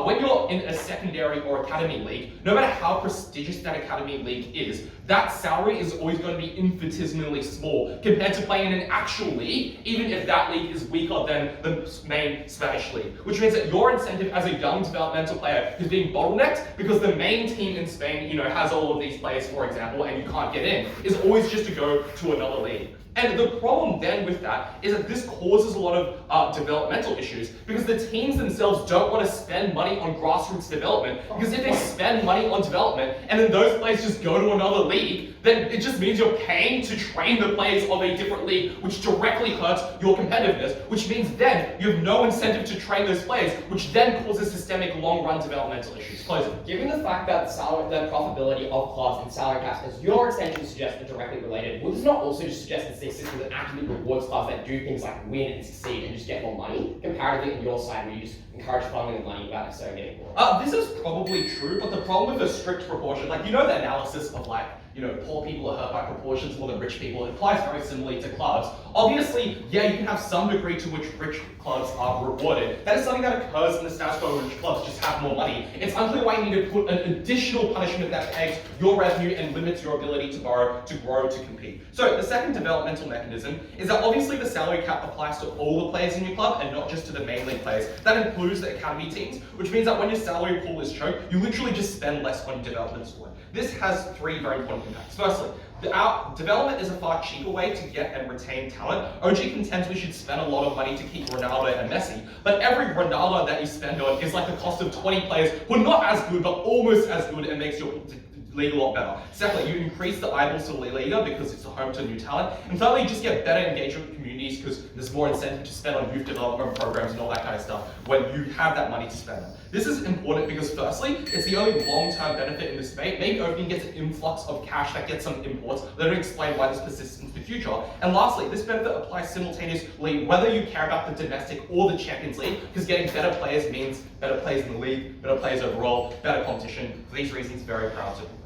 when you're in a secondary or academy league, no matter how prestigious that academy league is, that salary is always going to be infinitesimally small compared to playing in an actual league, even if that league is weaker than the main Spanish league. Which means that your incentive as a young developmental player is being bottlenecked because the main team in Spain, has all of these players, for example, and you can't get in, is always just to go to another league. And the problem then with that is that this causes a lot of developmental issues, because the teams themselves don't want to spend money on grassroots development, because if they spend money on development and then those players just go to another league, then it just means you're paying to train the players of a different league, which directly hurts your competitiveness, which means then you have no incentive to train those players, which then causes systemic long-run developmental issues. Closing. Given the fact that the profitability of clubs and salary caps, as your extension suggests, are directly related, would this not also just suggest that a system that actively rewards clubs that do things like win and succeed and just get more money, comparatively on your side where you just encourage funneling the money without necessarily getting more? This is probably true, but the problem with a strict proportion, the analysis of poor people are hurt by proportions more than rich people, it applies very similarly to clubs. Obviously, yeah, you can have some degree to which rich clubs are rewarded. That is something that occurs in the status quo where rich clubs just have more money. It's unclear why you need to put an additional punishment that pegs your revenue and limits your ability to borrow, to grow, to compete. So the second developmental mechanism is that obviously the salary cap applies to all the players in your club and not just to the main league players. That includes the academy teams, which means that when your salary pool is choked, you literally just spend less on your development squad. This has three very important impacts. Firstly, our development is a far cheaper way to get and retain talent. OG contends we should spend a lot of money to keep Ronaldo and Messi, but every Ronaldo that you spend on is like the cost of 20 players who are not as good, but almost as good, and makes your league a lot better. Secondly, you increase the eyeballs to the Liga because it's a home to new talent. And thirdly, you just get better engagement with communities because there's more incentive to spend on youth development programs and all that kind of stuff when you have that money to spend on. This is important because firstly, it's the only long-term benefit in this debate. Maybe opening gets an influx of cash that gets some imports that don't explain why this persists into the future. And lastly, this benefit applies simultaneously whether you care about the domestic or the Champions League, because getting better players means better players in the league, better players overall, better competition. For these reasons, very proud to propose.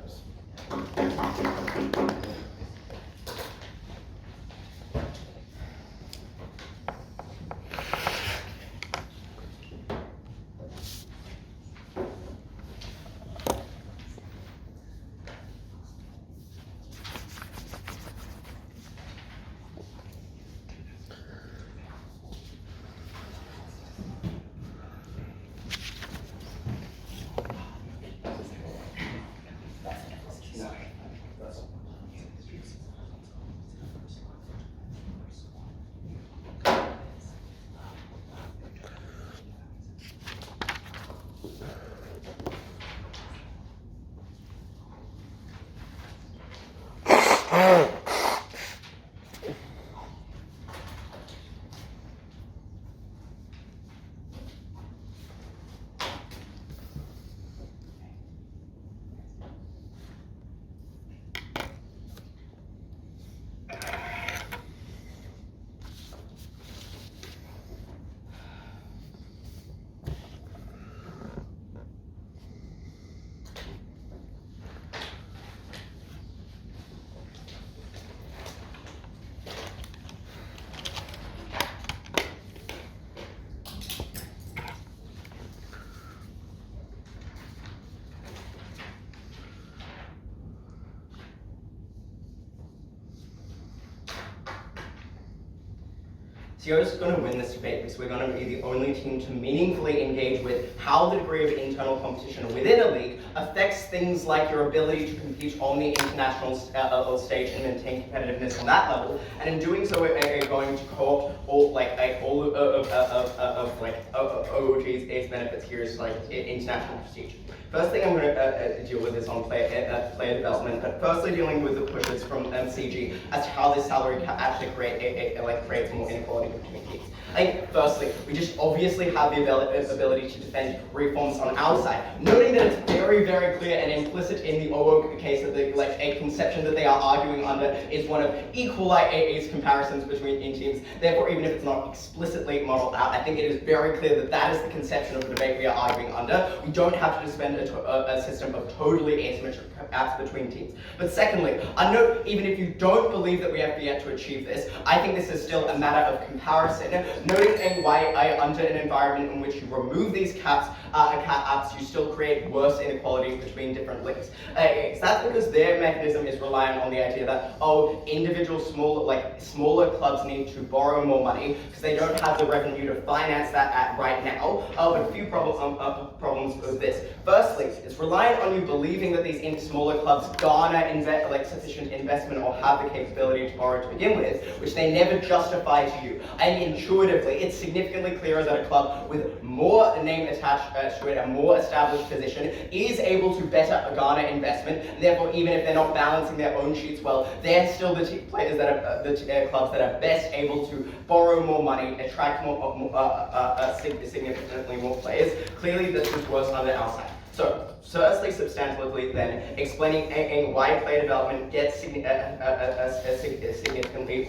CO's going to win this debate because we're going to be the only team to meaningfully engage with how the degree of internal competition within a league affects things like your ability to compete on the international stage and maintain competitiveness on that level. And in doing so, we're going to co-opt all of AWG's benefits here is like international prestige. First thing I'm going to deal with is on player development, but firstly dealing with the pushes from MCG as to how this salary cap actually creates more inequality between teams. Firstly, we just obviously have the ability to defend reforms on our side, noting that it's very, very clear and implicit in the OWOG case that a conception that they are arguing under is one of equal comparisons between teams. Therefore, even if it's not explicitly modeled out, I think it is very clear that that is the conception of the debate we are arguing under. We don't have to defend a system of totally asymmetric caps between teams. But secondly, I note even if you don't believe that we have yet to achieve this, I think this is still a matter of comparison. Noting why under an environment in which you remove these caps, you still create worse inequality between different leagues. That's because their mechanism is reliant on the idea that, individual smaller clubs need to borrow more money because they don't have the revenue to finance that right now. But a few problems with this. Firstly, it's reliant on you believing that these smaller clubs garner sufficient investment or have the capability to borrow to begin with, which they never justify to you. And intuitively, it's significantly clearer that a club with more name attached to it, a more established position, is able to better garner investment. Therefore, even if they're not balancing their own sheets well, they're still the players that are the clubs that are best able to borrow more money, attract significantly more players. Clearly, this is worse under our side. So, firstly, substantively, then, explaining why player development gets significantly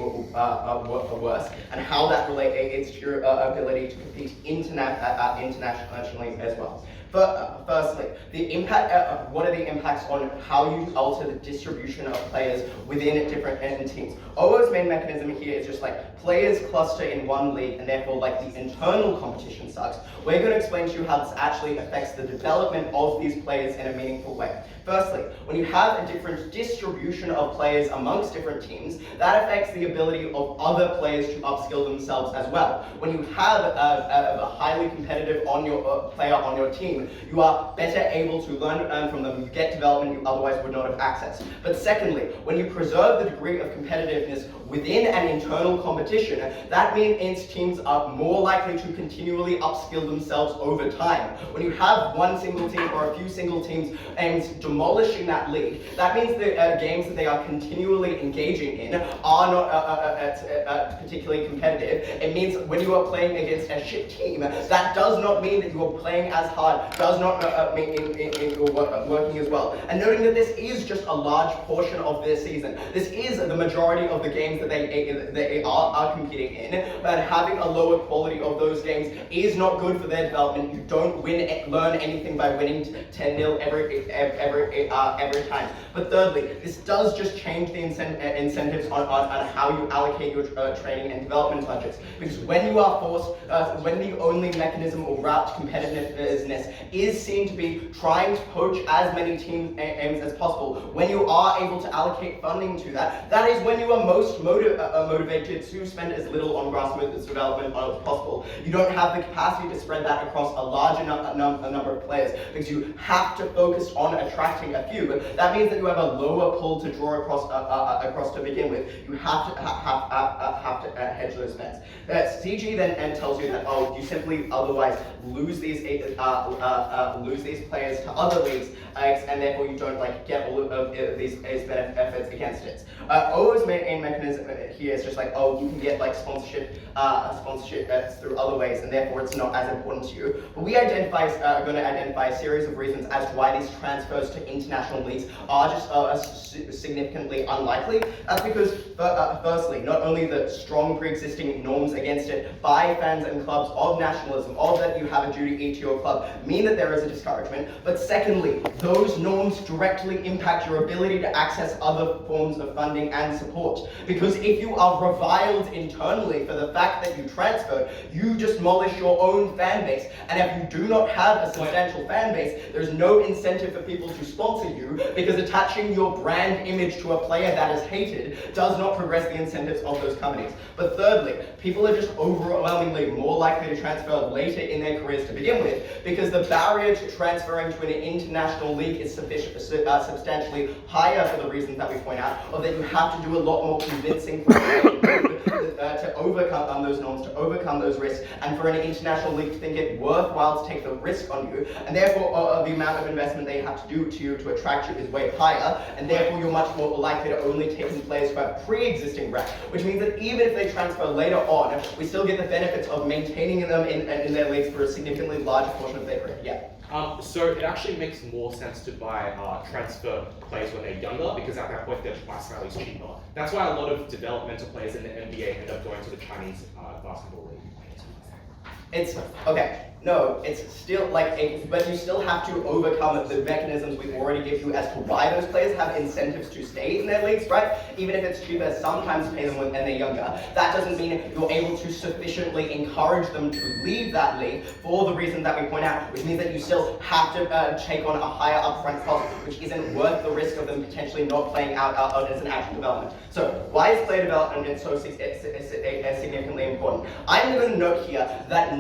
worse, and how that relates to your ability to compete internationally as well. Firstly, the impact. What are the impacts on how you alter the distribution of players within different teams? OWO's main mechanism here is just players cluster in one league, and therefore the internal competition sucks. We're going to explain to you how this actually affects the development of these players in a meaningful way. Firstly, when you have a different distribution of players amongst different teams, that affects the ability of other players to upskill themselves as well. When you have a highly competitive player on your team, you are better able to learn from them. You get development you otherwise would not have access. But secondly, when you preserve the degree of competitiveness within an internal competition, that means teams are more likely to continually upskill themselves over time. When you have one single team or a few single teams aimed demolishing that league, that means the games that they are continually engaging in are not particularly competitive. It means when you are playing against a shit team, that does not mean that you are playing as hard, does not mean you're working as well. And noting that this is just a large portion of their season. This is the majority of the games that they are competing in, but having a lower quality of those games is not good for their development. You don't learn anything by winning 10-0 every time. But thirdly, this does just change the incentives on how you allocate your training and development budgets. Because when you are forced, when the only mechanism or route to competitiveness is seen to be trying to poach as many team aims as possible, when you are able to allocate funding to that, that is when you are most motivated to spend as little on grassroots development as possible. You don't have the capacity to spread that across a larger number of players because you have to focus on attracting a few. That means that you have a lower pull to draw across to begin with. You have to hedge those bets. CG then tells you that you simply otherwise lose these players to other leagues, and therefore you don't get all of these benefits against it. OO's main mechanism here is just you can get sponsorship through other ways, and therefore it's not as important to you. But we are going to identify a series of reasons as to why these transfers to international leagues are just significantly unlikely. That's because, firstly, not only the strong pre-existing norms against it by fans and clubs of nationalism, of that you have a duty to your club, mean that there is a discouragement, but secondly, those norms directly impact your ability to access other forms of funding and support. Because if you are reviled internally for the fact that you transferred, you just demolish your own fan base, and if you do not have a substantial fan base, there's no incentive for people to sponsor you, because attaching your brand image to a player that is hated does not progress the incentives of those companies. But thirdly, people are just overwhelmingly more likely to transfer later in their careers to begin with, because the barrier to transferring to an international league is substantially higher for the reasons that we point out, or that you have to do a lot more convincing to overcome those norms, to overcome those risks, and for an international league to think it worthwhile to take the risk on you, and therefore the amount of investment they have to do to you to attract you is way higher, and therefore you're much more likely to only take in players who have pre-existing rep, which means that even if they transfer later on, we still get the benefits of maintaining them in their leagues for a significantly larger portion of their career. Yeah. So it actually makes more sense to buy transfer players when they're younger, because at that point their price value is cheaper. That's why a lot of developmental players in the NBA end up going to the Chinese basketball league. It's okay. No, it's still but you still have to overcome the mechanisms we've already given you as to why those players have incentives to stay in their leagues, right? Even if it's cheaper, sometimes pay them when they're younger. That doesn't mean you're able to sufficiently encourage them to leave that league for the reasons that we point out, which means that you still have to take on a higher upfront cost, which isn't worth the risk of them potentially not playing out as an actual development. So why is player development so significantly important? I'm going to note here that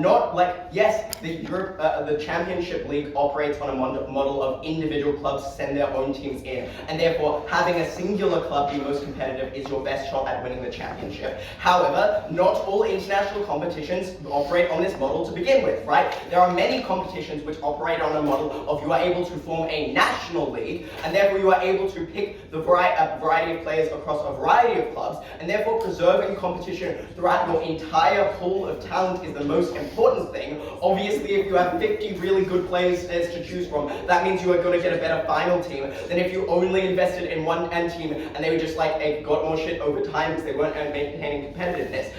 yes, the Championship League operates on a model of individual clubs send their own teams in, and therefore having a singular club be most competitive is your best shot at winning the championship. However, not all international competitions operate on this model to begin with, right? There are many competitions which operate on a model of you are able to form a national league, and therefore you are able to pick the variety of players across a variety of clubs, and therefore preserving competition throughout your entire pool of talent is the most important thing. Obviously, if you have 50 really good players to choose from, that means you are going to get a better final team than if you only invested in one team and they were just got more shit over time because they weren't maintaining competitiveness.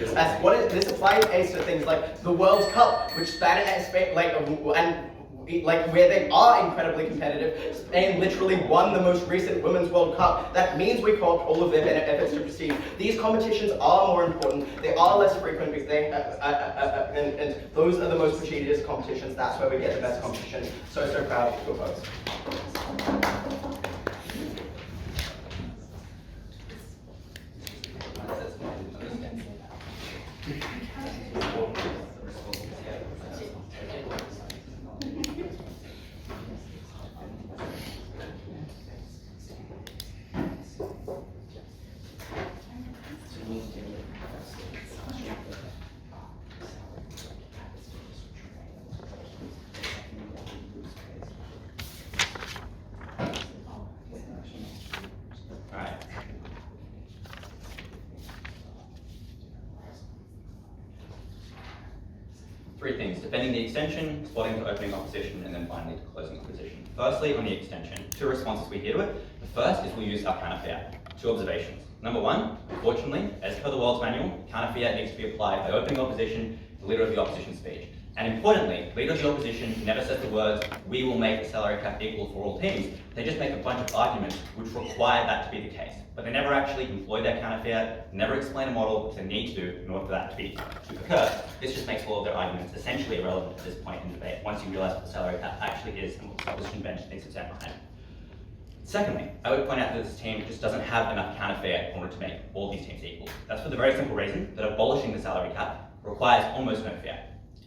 This applies to things like the World Cup, which Spain where they are incredibly competitive. Spain literally won the most recent Women's World Cup. That means we call all of their efforts to prestige. These competitions are more important. They are less frequent because they and those are the most prestigious competitions. That's where we get the best competition. So proud of your folks. Three things: defending the extension, spotting to opening opposition, and then finally to closing opposition. Firstly, on the extension, two responses we hear to it. The first is we'll use our counter-fiat. Two observations. Number one, unfortunately, as per the world's manual, counter-fiat needs to be applied by opening opposition, the leader of the opposition speech. And importantly, leader of the opposition never says the words, "we will make the salary cap equal for all teams." They just make a bunch of arguments which require that to be the case. But they never actually employ their counter-fiat, never explain a model which they need to do in order for that to occur. This just makes all of their arguments essentially irrelevant at this point in debate, once you realize what the salary cap actually is and what the opposition bench thinks it's at behind. Secondly, I would point out that this team just doesn't have enough counter-fiat in order to make all these teams equal. That's for the very simple reason that abolishing the salary cap requires almost no fiat.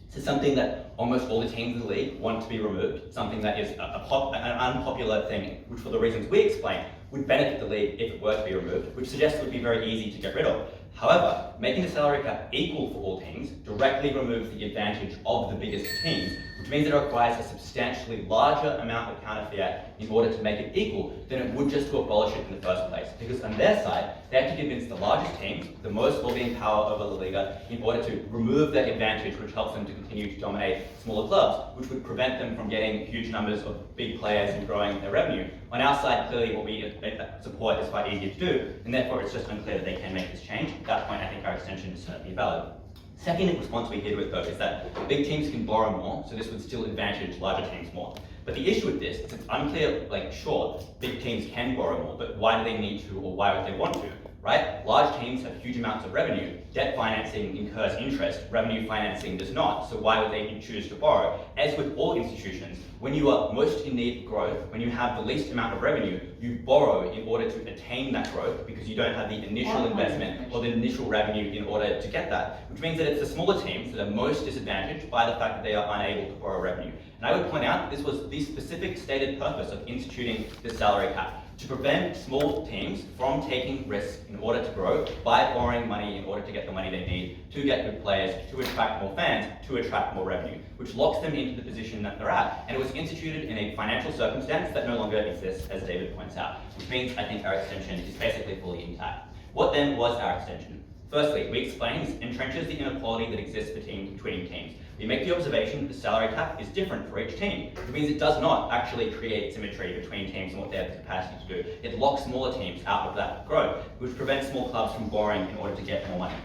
This is something that almost all the teams in the league want to be removed, something that is an unpopular thing, which for the reasons we explained, would benefit the league if it were to be removed, which suggests it would be very easy to get rid of. However, making the salary cap equal for all teams directly removes the advantage of the biggest teams, which means it requires a substantially larger amount of counter-fiat in order to make it equal than it would just to abolish it in the first place. Because on their side, they have to convince the largest teams, the most lobbying power over the Liga, in order to remove that advantage which helps them to continue to dominate smaller clubs, which would prevent them from getting huge numbers of big players and growing their revenue. On our side, clearly what we support is quite easy to do, and therefore it's just unclear that they can make this change. At that point, I think our extension is certainly valid. Second response we hear to it though is that big teams can borrow more, so this would still advantage larger teams more. But the issue with this is it's unclear, sure, big teams can borrow more, but why do they need to or why would they want to, right? Large teams have huge amounts of revenue. Debt financing incurs interest, revenue financing does not, so why would they choose to borrow? As with all institutions, when you are most in need of growth, when you have the least amount of revenue, you borrow in order to attain that growth because you don't have the initial investment or the initial revenue in order to get that, which means that it's the smaller teams that are most disadvantaged by the fact that they are unable to borrow revenue. And I would point out this was the specific stated purpose of instituting this salary cap, to prevent small teams from taking risks in order to grow by borrowing money in order to get the money they need to get good players, to attract more fans, to attract more revenue, which locks them into the position that they're at. And it was instituted in a financial circumstance that no longer exists, as David points out, which means I think our extension is basically fully intact. What then was our extension? Firstly, we explained this entrenches the inequality that exists between teams. We make the observation that the salary cap is different for each team, which means it does not actually create symmetry between teams and what they have the capacity to do. It locks smaller teams out of that growth, which prevents small clubs from borrowing in order to get more money.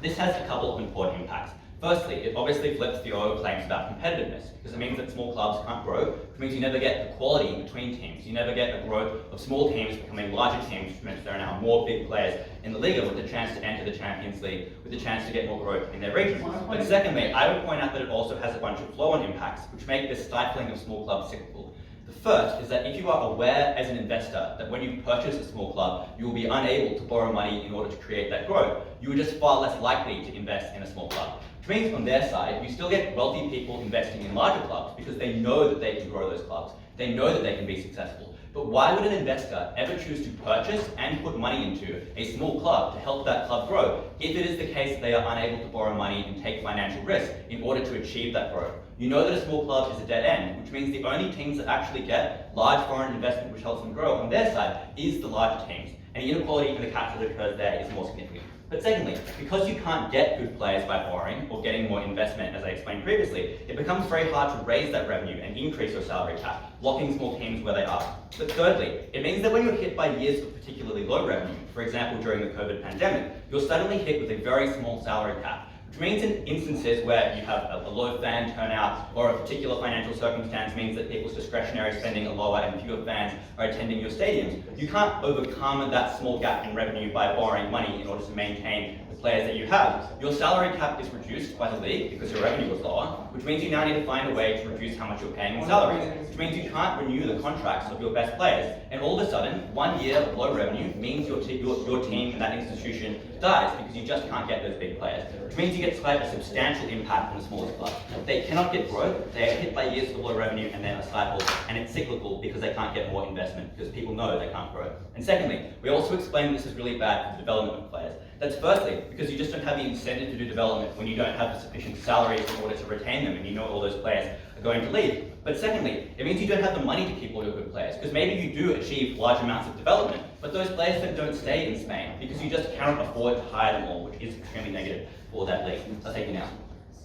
This has a couple of important impacts. Firstly, it obviously flips the old claims about competitiveness, because it means that small clubs can't grow, which means you never get the quality between teams. You never get a growth of small teams becoming larger teams, which means there are now more big players in the Liga with the chance to enter the Champions League, with the chance to get more growth in their region. But secondly, I would point out that it also has a bunch of flow-on impacts, which make this stifling of small clubs cyclical. The first is that if you are aware as an investor that when you purchase a small club, you will be unable to borrow money in order to create that growth, you are just far less likely to invest in a small club. Which means on their side, you still get wealthy people investing in larger clubs because they know that they can grow those clubs. They know that they can be successful. But why would an investor ever choose to purchase and put money into a small club to help that club grow if it is the case that they are unable to borrow money and take financial risk in order to achieve that growth? You know that a small club is a dead end, which means the only teams that actually get large foreign investment which helps them grow on their side is the larger teams. And the inequality in the capital that occurs there is more significant. But secondly, because you can't get good players by borrowing or getting more investment, as I explained previously, it becomes very hard to raise that revenue and increase your salary cap, locking small teams where they are. But thirdly, it means that when you're hit by years of particularly low revenue, for example during the COVID pandemic, you're suddenly hit with a very small salary cap, which means in instances where you have a low fan turnout or a particular financial circumstance means that people's discretionary spending are lower and fewer fans are attending your stadiums, you can't overcome that small gap in revenue by borrowing money in order to maintain the players that you have. Your salary cap is reduced by the league because your revenue was lower, which means you now need to find a way to reduce how much you're paying in salaries, which means you can't renew the contracts of your best players. And all of a sudden, 1 year of low revenue means your team and that institution dies because you just can't get those big players, which means you get a substantial impact on the smallest clubs. They cannot get growth, they are hit by years of low revenue and then are stifled, and it's cyclical because they can't get more investment because people know they can't grow. And secondly, we also explain this is really bad for the development of players. That's firstly, because you just don't have the incentive to do development when you don't have the sufficient salaries in order to retain them and you know all those players are going to leave. But secondly, it means you don't have the money to keep all your good players, because maybe you do achieve large amounts of development, but those players then don't stay in Spain because you just cannot afford to hire them all, which is extremely negative for that league. I'll take you now.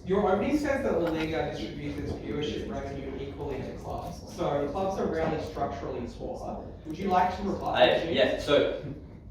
Your opening says that La Liga distributes its viewership revenue equally to clubs. So clubs are rarely structurally poorer. Would you like to reply? Yes, so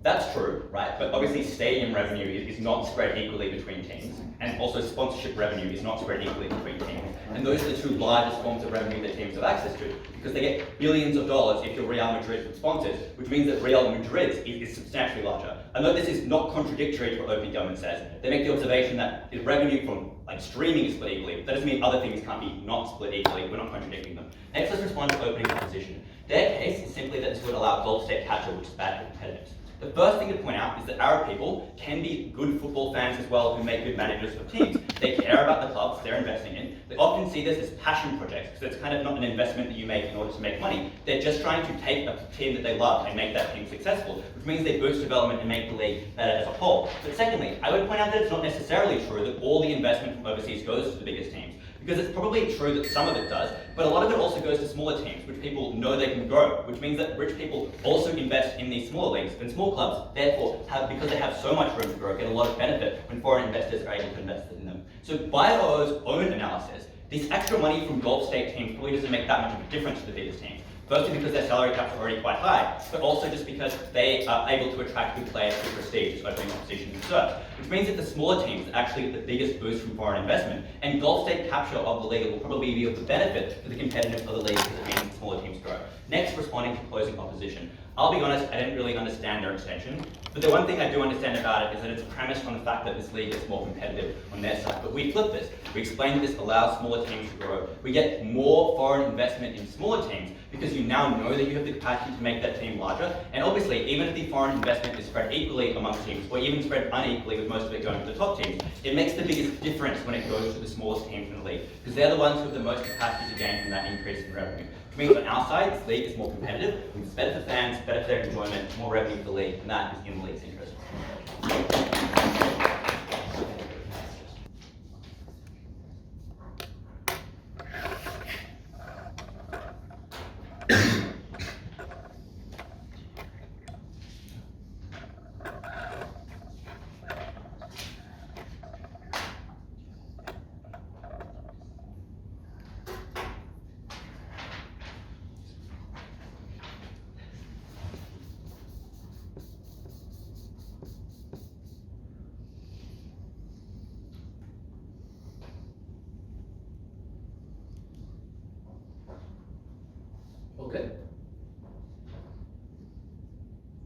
that's true, right? But obviously stadium revenue is not spread equally between teams, and also sponsorship revenue is not spread equally between teams. And those are the two largest forms of revenue that teams have access to, because they get billions of dollars if you're Real Madrid with sponsors, which means that Real Madrid's is substantially larger. I know this is not contradictory to what opening government says. They make the observation that the revenue from streaming is split equally, but that doesn't mean other things can't be not split equally. We're not contradicting them. Next, let's respond to opening opposition. Their case is simply that this would allow Golf State capture, which is bad for competitors. The first thing to point out is that Arab people can be good football fans as well who make good managers of teams. They care about the clubs they're investing in. They often see this as passion projects, because it's kind of not an investment that you make in order to make money. They're just trying to take a team that they love and make that team successful, which means they boost development and make the league better as a whole. But secondly, I would point out that it's not necessarily true that all the investment from overseas goes to the biggest teams. Because it's probably true that some of it does, but a lot of it also goes to smaller teams, which people know they can grow, which means that rich people also invest in these smaller leagues, and small clubs, therefore, because they have so much room to grow, get a lot of benefit when foreign investors are able to invest in them. So by OO's own analysis, this extra money from Golf State teams probably doesn't make that much of a difference to the biggest teams. Firstly, because their salary caps are already quite high, but also just because they are able to attract good players through prestige, opening opposition and search, which means that the smaller teams actually get the biggest boost from foreign investment, and Golf State capture of the Liga will probably be of the benefit for the competitiveness of the league because it means that smaller teams grow. Next, responding to closing opposition. I'll be honest, I didn't really understand their extension, but the one thing I do understand about it is that it's premised on the fact that this league is more competitive on their side. But we flip this. We explain that this allows smaller teams to grow. We get more foreign investment in smaller teams because you now know that you have the capacity to make that team larger. And obviously, even if the foreign investment is spread equally amongst teams, or even spread unequally with most of it going to the top teams, it makes the biggest difference when it goes to the smallest teams in the league, because they're the ones who have the most capacity to gain from that increase in revenue. Which means on our side, this league is more competitive, it's better for fans, better for their enjoyment, more revenue for the league, and that is in the league's interest. All good.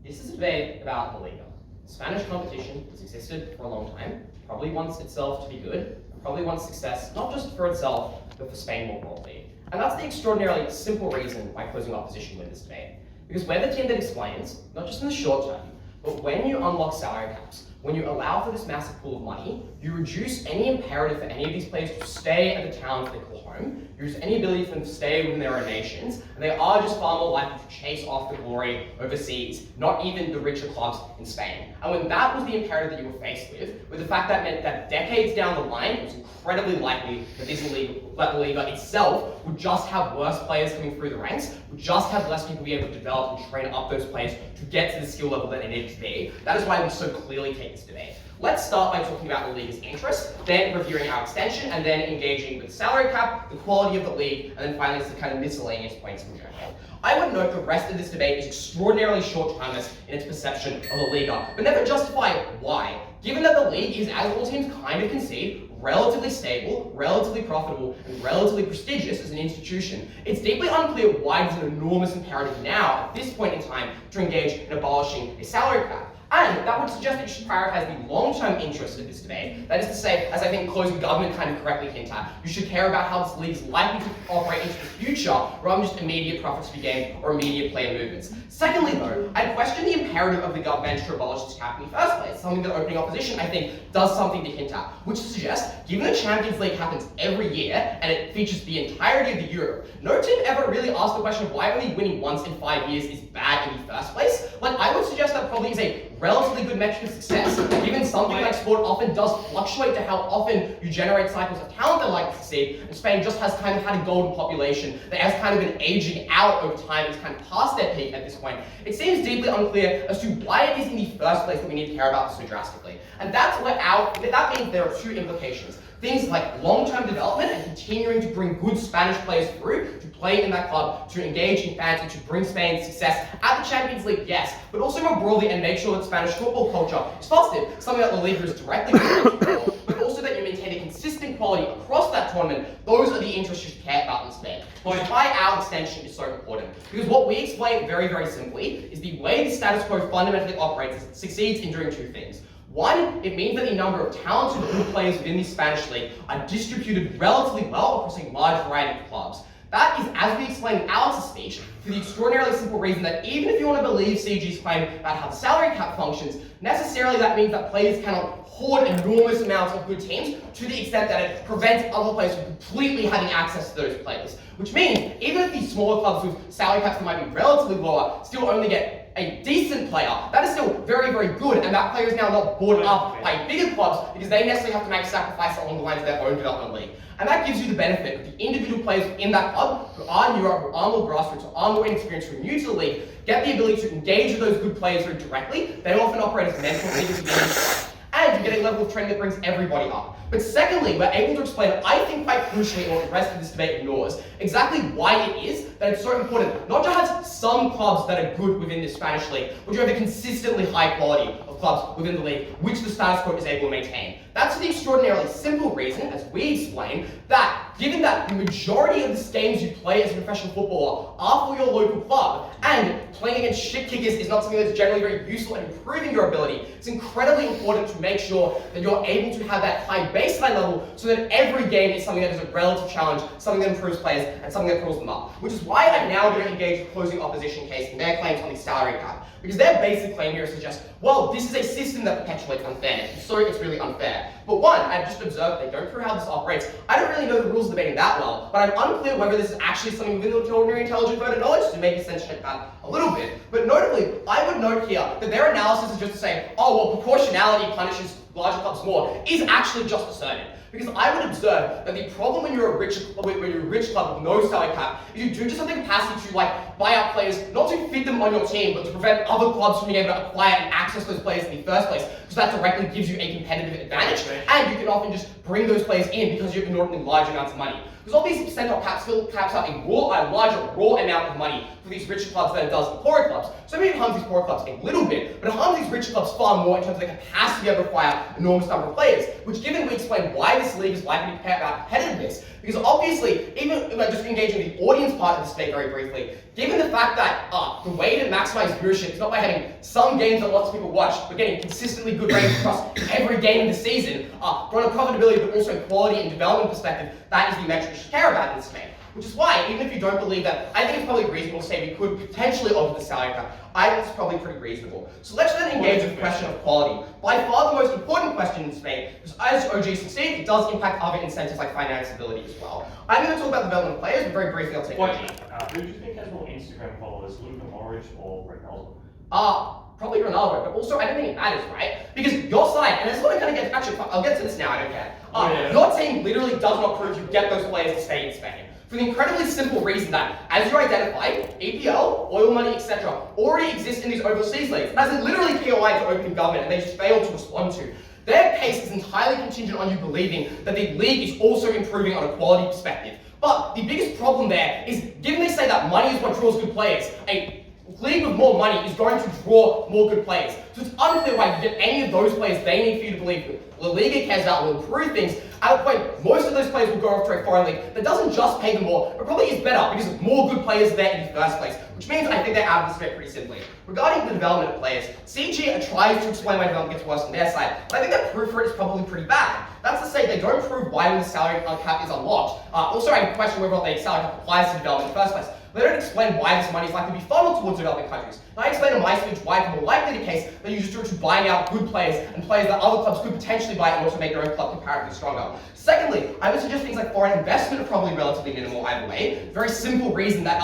This is a debate about the Liga. Spanish competition has existed for a long time, probably wants itself to be good, and probably wants success not just for itself, but for Spain more broadly. And that's the extraordinarily simple reason why closing opposition wins this debate. Because we're the team that explains, not just in the short term, but when you unlock salary caps, when you allow for this massive pool of money, you reduce any imperative for any of these players to stay at the towns they call home, you reduce any ability for them to stay within their own nations, and they are just far more likely to chase off the glory overseas, not even the richer clubs in Spain. And when that was the imperative that you were faced with the fact that meant that decades down the line, it was incredibly likely that the Liga itself would just have worse players coming through the ranks, would just have less people be able to develop and train up those players to get to the skill level that they needed to be. That is why we so clearly take this debate. Let's start by talking about the Liga's interest, then reviewing our extension, and then engaging with the salary cap, the quality of the league, and then finally some kind of miscellaneous points from general. I would note the rest of this debate is extraordinarily short-termist in its perception of the Liga, but never justify why. Given that the league is, as all teams kind of concede, relatively stable, relatively profitable, and relatively prestigious as an institution, it's deeply unclear why there's an enormous imperative now, at this point in time, to engage in abolishing a salary cap. And that would suggest that you should prioritize the long-term interest of this debate. That is to say, as I think closing government kind of correctly hint at, you should care about how this league is likely to operate into the future, rather than just immediate profits to be gained or immediate player movements. Secondly, though, I'd question the imperative of the government to abolish this cap in the first place, something that opening opposition, I think, does something to hint at, which suggests, given the Champions League happens every year, and it features the entirety of the Euro, no team ever really asked the question of why only winning once in 5 years is bad in the first place. Like, I would suggest that probably is a relatively good metric of success, given something like sport often does fluctuate to how often you generate cycles of talent that like to succeed, and Spain just has kind of had a golden population that has kind of been aging out over time. It's kind of past their peak at this point. It seems deeply unclear as to why it is in the first place that we need to care about this so drastically. And that's where that means there are two implications. Things like long-term development and continuing to bring good Spanish players through to play in that club, to engage in fans, and to bring Spain success at the Champions League, yes, but also more broadly and make sure that Spanish football culture is fostered, something that La Liga is directly responsible for, but also that you maintain a consistent quality across that tournament. Those are the interests you should care about in Spain. Which is why our extension is so important. Because what we explain very, very simply is the way the status quo fundamentally operates is it succeeds in doing two things. One, it means that the number of talented good players within the Spanish league are distributed relatively well across a large variety of clubs. That is, as we explained in Alex's speech, for the extraordinarily simple reason that even if you want to believe CG's claim about how the salary cap functions, necessarily that means that players cannot hoard enormous amounts of good teams to the extent that it prevents other players from completely having access to those players. Which means, even if these smaller clubs with salary caps that might be relatively lower still only get a decent player, that is still very, very good, and that player is now not bought up by bigger clubs because they necessarily have to make sacrifices along the lines of their own development league. And that gives you the benefit of the individual players in that club who are newer, who are more grassroots, who are more inexperienced, who are new to the league, get the ability to engage with those good players very directly. They often operate as mentor figures within the club, and you get a level of training that brings everybody up. But secondly, we're able to explain, I think quite crucially, what the rest of this debate ignores, exactly why it is that it's so important not to have some clubs that are good within the Spanish league, but you have a consistently high quality of clubs within the league, which the status quo is able to maintain. That's the extraordinarily simple reason, as we explain, that given that the majority of the games you play as a professional footballer are for your local club, and playing against shit kickers is not something that's generally very useful in improving your ability, it's incredibly important to make sure that you're able to have that high baseline level so that every game is something that is a relative challenge, something that improves players, and something that pulls them up. Which is why I'm now going to engage the closing opposition case in their claims on the salary cap. Because their basic claim here suggests, well, this is a system that perpetuates unfairness, and so it's really unfair. But one, I've just observed they don't prove how this operates. I don't really know the rules of debating that well, but I'm unclear whether this is actually something within the ordinary intelligent voter knowledge to maybe sense check that a little bit. But notably, I would note here that their analysis is just to say, oh, well, proportionality punishes larger clubs more, is actually just asserted. Because I would observe that the problem when you're a rich club with no salary cap is you do just have the capacity to buy out players, not to fit them on your team, but to prevent other clubs from being able to acquire and access those players in the first place, because that directly gives you a competitive advantage, and you can often just bring those players in because you have inordinately large amounts of money. Because obviously percentile cap still caps out a larger raw amount of money for these richer clubs than it does for poorer clubs. So maybe it harms these poorer clubs a little bit, but it harms these richer clubs far more in terms of the capacity to be able to acquire an enormous number of players, which given we explain why this league is likely to be about competitiveness, because obviously, even just engaging the audience part of this debate very briefly, given the fact that the way to maximize viewership is not by having some games that lots of people watch, but getting consistently good ratings across every game of the season, from a profitability but also quality and development perspective, that is the metric you should care about in this debate. Which is why, even if you don't believe that, I think it's probably reasonable to say we could potentially alter the salary cap. I think it's probably pretty reasonable. So let's then engage with the question of quality. By far the most important question in Spain, because as OG succeeds, it does impact other incentives like financeability as well. I'm going to talk about the development of players, but very briefly I'll take OG. Who do you think has more Instagram followers, Luka Modric or Ronaldo? Probably Ronaldo, but also I don't think it matters, right? Because your side, and this is what I'm going to get, actually, I'll get to this now, I don't care. Your team literally does not prove you get those players to stay in Spain. For the incredibly simple reason that, as you identified, EPL, oil money, etc., already exist in these overseas leagues, as in literally POI to open government, and they just failed to respond to. Their case is entirely contingent on you believing that the league is also improving on a quality perspective. But the biggest problem there is, given they say that money is what draws good players, a league with more money is going to draw more good players. So it's unclear why you get any of those players they need for you to believe that La Liga cares about will improve things. At a point, most of those players will go off to a foreign league that doesn't just pay them more, but probably is better because more good players are there in the first place. Which means I think they're out of this debate pretty simply. Regarding the development of players, CG tries to explain why development gets worse on their side, but I think their proof for it is probably pretty bad. That's to say, they don't prove why when the salary cap is unlocked. Also, I question whether or not the salary cap applies to development in the first place. They don't explain why this money is likely to be funneled towards developing countries. And I explain in my speech why it's more likely the case that you just do it to buying out good players and players that other clubs could potentially buy and also make their own club comparatively stronger. Secondly, I would suggest things like foreign investment are probably relatively minimal either way. Very simple reason that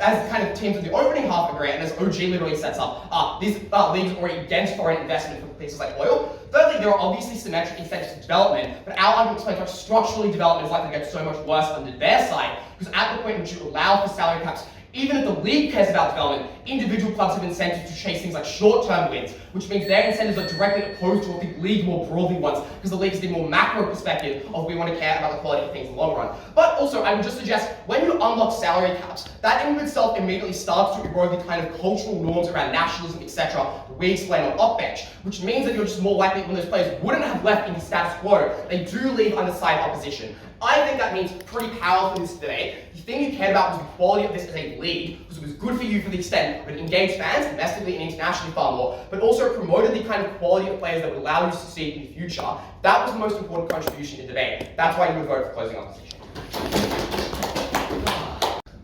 as kind of teams in the opening half agree, and as OG literally sets up, these leagues are already against foreign investment for places like oil. Thirdly, there are obviously symmetric incentives to development, but our argument explains why structurally development is likely to get so much worse under their side, because at the point in which you allow for salary caps, even if the league cares about development, individual clubs have incentives to chase things like short-term wins, which means their incentives are directly opposed to what the league more broadly wants, because the league is the more macro perspective of we want to care about the quality of things in the long run. But also, I would just suggest, when you unlock salary caps, that in itself immediately starts to erode the kind of cultural norms around nationalism, etc., we explain on Upbench, which means that you're just more likely when those players wouldn't have left in the status quo, they do leave under side opposition. I think that means pretty powerful in this debate. The thing you cared about was the quality of this as a league, because it was good for you for the extent that it engaged fans domestically and internationally far more, but also promoted the kind of quality of players that would allow you to succeed in the future. That was the most important contribution in debate. That's why you would vote for closing opposition.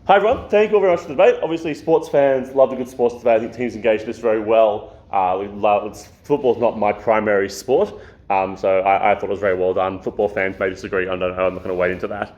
Hi everyone, thank you all very much for the debate. Obviously sports fans love a good sports debate. I think teams engage in this very well. Football's not my primary sport. So I thought it was very well done. Football fans may disagree, I don't know, I'm not going to wade into that.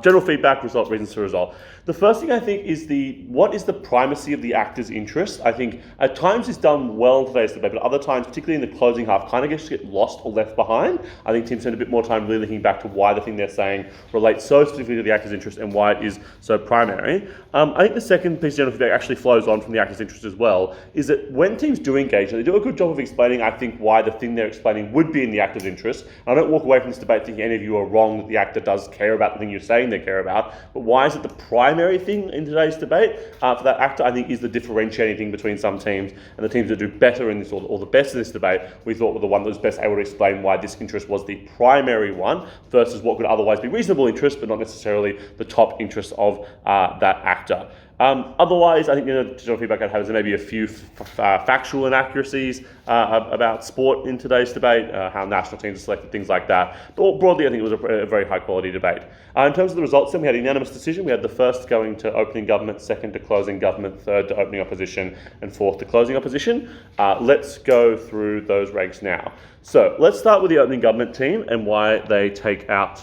General feedback, result, reasons for result. The first thing I think is what is the primacy of the actor's interest? I think at times it's done well in today's debate, but other times, particularly in the closing half, kind of gets to get lost or left behind. I think teams spend a bit more time really thinking back to why the thing they're saying relates so specifically to the actor's interest and why it is so primary. I think the second piece of general feedback actually flows on from the actor's interest as well, is that when teams do engage, and they do a good job of explaining, I think, why the thing they're explaining would be in the actor's interest. And I don't walk away from this debate thinking any of you are wrong that the actor does care about the thing you're saying they care about, but why is it the primary thing in today's debate for that actor, I think, is the differentiating thing between some teams, and the teams that do better in this or the best in this debate, we thought were the one that was best able to explain why this interest was the primary one versus what could otherwise be reasonable interest, but not necessarily the top interest of that actor. Otherwise, I think general feedback I'd have is maybe a few factual inaccuracies about sport in today's debate, how national teams are selected, things like that. But broadly, I think it was a very high quality debate. In terms of the results, then we had a unanimous decision. We had the first going to opening government, second to closing government, third to opening opposition, and fourth to closing opposition. Let's go through those regs now. So let's start with the opening government team and why they take out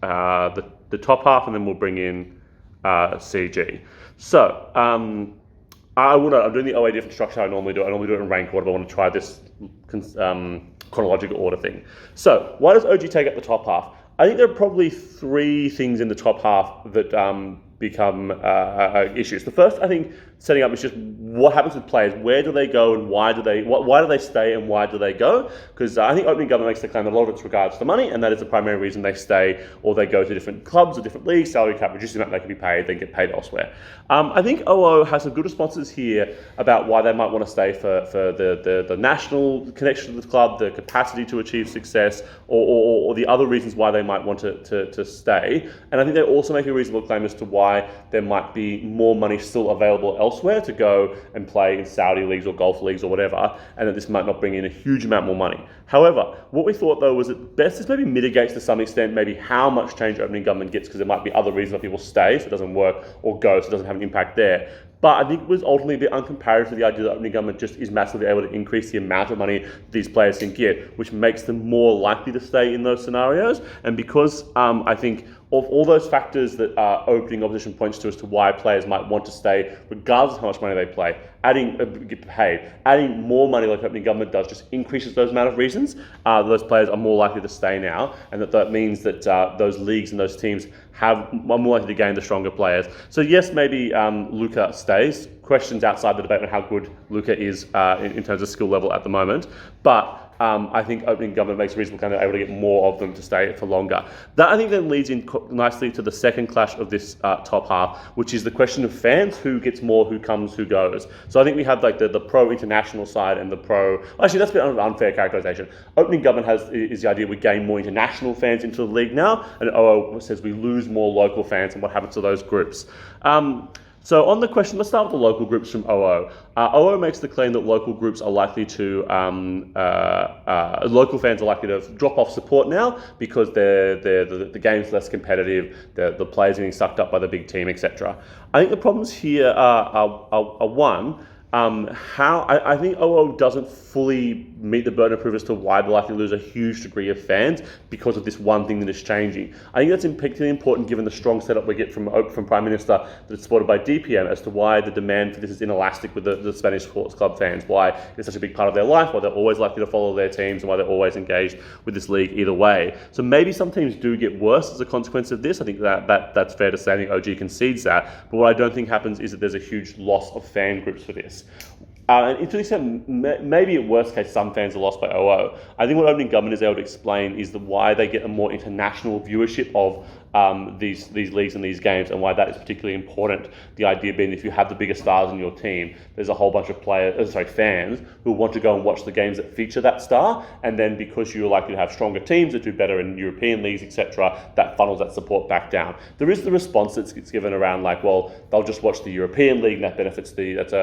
the top half, and then we'll bring in CG. So, I'm doing the OA different structure I normally do. I normally do it in rank order, but I want to try this chronological order thing. So, why does OG take up the top half? I think there are probably three things in the top half that become issues. The first, I think, setting up is just what happens with players. Where do they go and why do they stay and why do they go? Because I think opening government makes the claim that a lot of it's regards to money, and that is the primary reason they stay or they go to different clubs or different leagues. Salary cap reduces the amount they can be paid, they get paid elsewhere. I think OO has some good responses here about why they might want to stay for the national connection to the club, the capacity to achieve success, or the other reasons why they might want to stay. And I think they also make a reasonable claim as to why there might be more money still available elsewhere to go and play in Saudi leagues or Gulf leagues or whatever, and that this might not bring in a huge amount more money. However, what we thought though was that best this maybe mitigates to some extent maybe how much change opening government gets, because there might be other reasons why people stay, so it doesn't work, or go, so it doesn't have an impact there. But I think it was ultimately a bit uncomparative to the idea that opening government just is massively able to increase the amount of money these players can get, which makes them more likely to stay in those scenarios. And because I think of all those factors that opening opposition points to as to why players might want to stay, regardless of how much money they play, get paid, adding more money like opening government does just increases those amount of reasons. Those players are more likely to stay now, and that means that those leagues and those teams are more likely to gain the stronger players. So yes, maybe Luka stays. Questions outside the debate on how good Luka is in terms of skill level at the moment, but I think opening government makes a reasonable kind of able to get more of them to stay for longer. That I think then leads in nicely to the second clash of this top half, which is the question of fans, who gets more, who comes, who goes. So I think we have like the pro-international side and the pro... Actually, that's a bit of an unfair characterization. Opening government is the idea we gain more international fans into the league now, and OO says we lose more local fans, and what happens to those groups. So on the question, let's start with the local groups from OO. OO makes the claim that local groups are likely to, local fans are likely to drop off support now because the game's less competitive, the players are getting sucked up by the big team, etc. I think the problems here are one, I think OO doesn't fully meet the burden of proof as to why they're likely to lose a huge degree of fans because of this one thing that is changing. I think that's particularly important given the strong setup we get from Prime Minister that is supported by DPM as to why the demand for this is inelastic with the Spanish sports club fans, why it's such a big part of their life, why they're always likely to follow their teams, and why they're always engaged with this league either way. So maybe some teams do get worse as a consequence of this. I think that's fair to say. I think OG concedes that. But what I don't think happens is that there's a huge loss of fan groups for this. And to an extent, maybe at worst case, some fans are lost by OO. I think what opening government is able to explain is why they get a more international viewership of these leagues and these games, and why that is particularly important. The idea being, if you have the biggest stars in your team, there's a whole bunch of fans who want to go and watch the games that feature that star, and then because you're likely to have stronger teams that do better in European leagues, etc., that funnels that support back down. There is the response that's given around like, well, they'll just watch the European league, and that benefits that's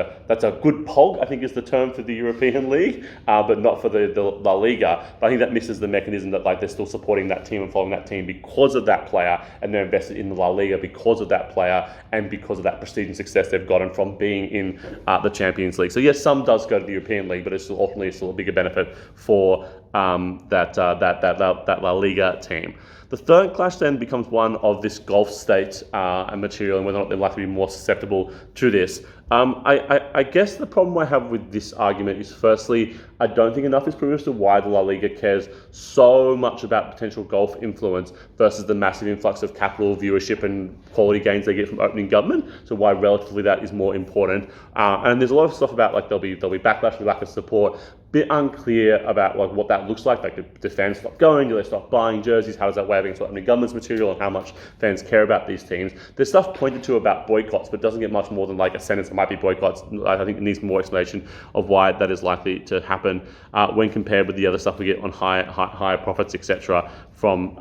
a good POG, I think is the term for the European league, but not for the La Liga. But I think that misses the mechanism that like they're still supporting that team and following that team because of that player, and they're invested in the La Liga because of that player and because of that prestige and success they've gotten from being in the Champions League. So yes, some does go to the European League, but it's ultimately still a bigger benefit for that La Liga team. The third clash then becomes one of this Gulf state and material, and whether or not they're likely to be more susceptible to this. I guess the problem I have with this argument is, firstly, I don't think enough is proven as to why the La Liga cares so much about potential Gulf influence versus the massive influx of capital, viewership and quality gains they get from opening government. So why relatively that is more important. And there's a lot of stuff about like there'll be backlash with lack of support. Bit unclear about like what that looks like. Like, do fans stop going? Do they stop buying jerseys? How does that weigh against opening government's material and how much fans care about these teams? There's stuff pointed to about boycotts, but doesn't get much more than like a sentence. It might be boycotts. I think it needs more explanation of why that is likely to happen when compared with the other stuff we get on higher profits, etc., from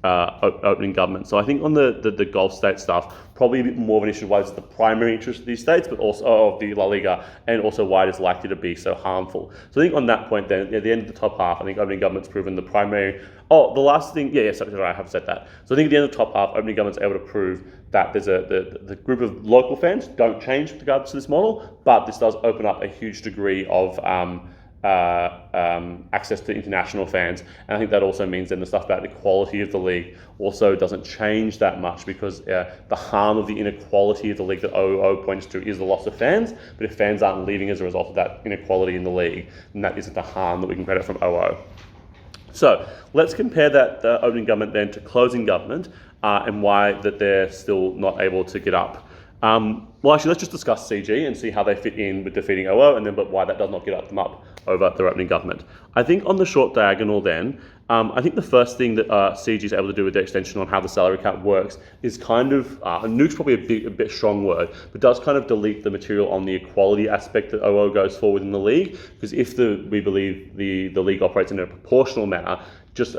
opening government. So I think on the Gulf state stuff, probably a bit more of an issue why it's the primary interest of these states, but also of the La Liga, and also why it is likely to be so harmful. So I think on that point then, at the end of the top half, I think opening government's proven the primary... Oh, the last thing... Sorry, I have said that. So I think at the end of the top half, opening government's able to prove that there's the group of local fans don't change with regards to this model, but this does open up a huge degree of access to international fans. And I think that also means then the stuff about the quality of the league also doesn't change that much, because the harm of the inequality of the league that OO points to is the loss of fans. But if fans aren't leaving as a result of that inequality in the league, then that isn't the harm that we can credit from OO. So let's compare that opening government then to closing government and why that they're still not able to get up. Well, actually, let's just discuss CG and see how they fit in with defeating OO, and then but why that does not get them up over their opening government. I think on the short diagonal then, I think the first thing that CG is able to do with their extension on how the salary cap works is kind of, nuke's probably a bit strong word, but does kind of delete the material on the equality aspect that OO goes for within the league, because if we believe the league operates in a proportional manner, just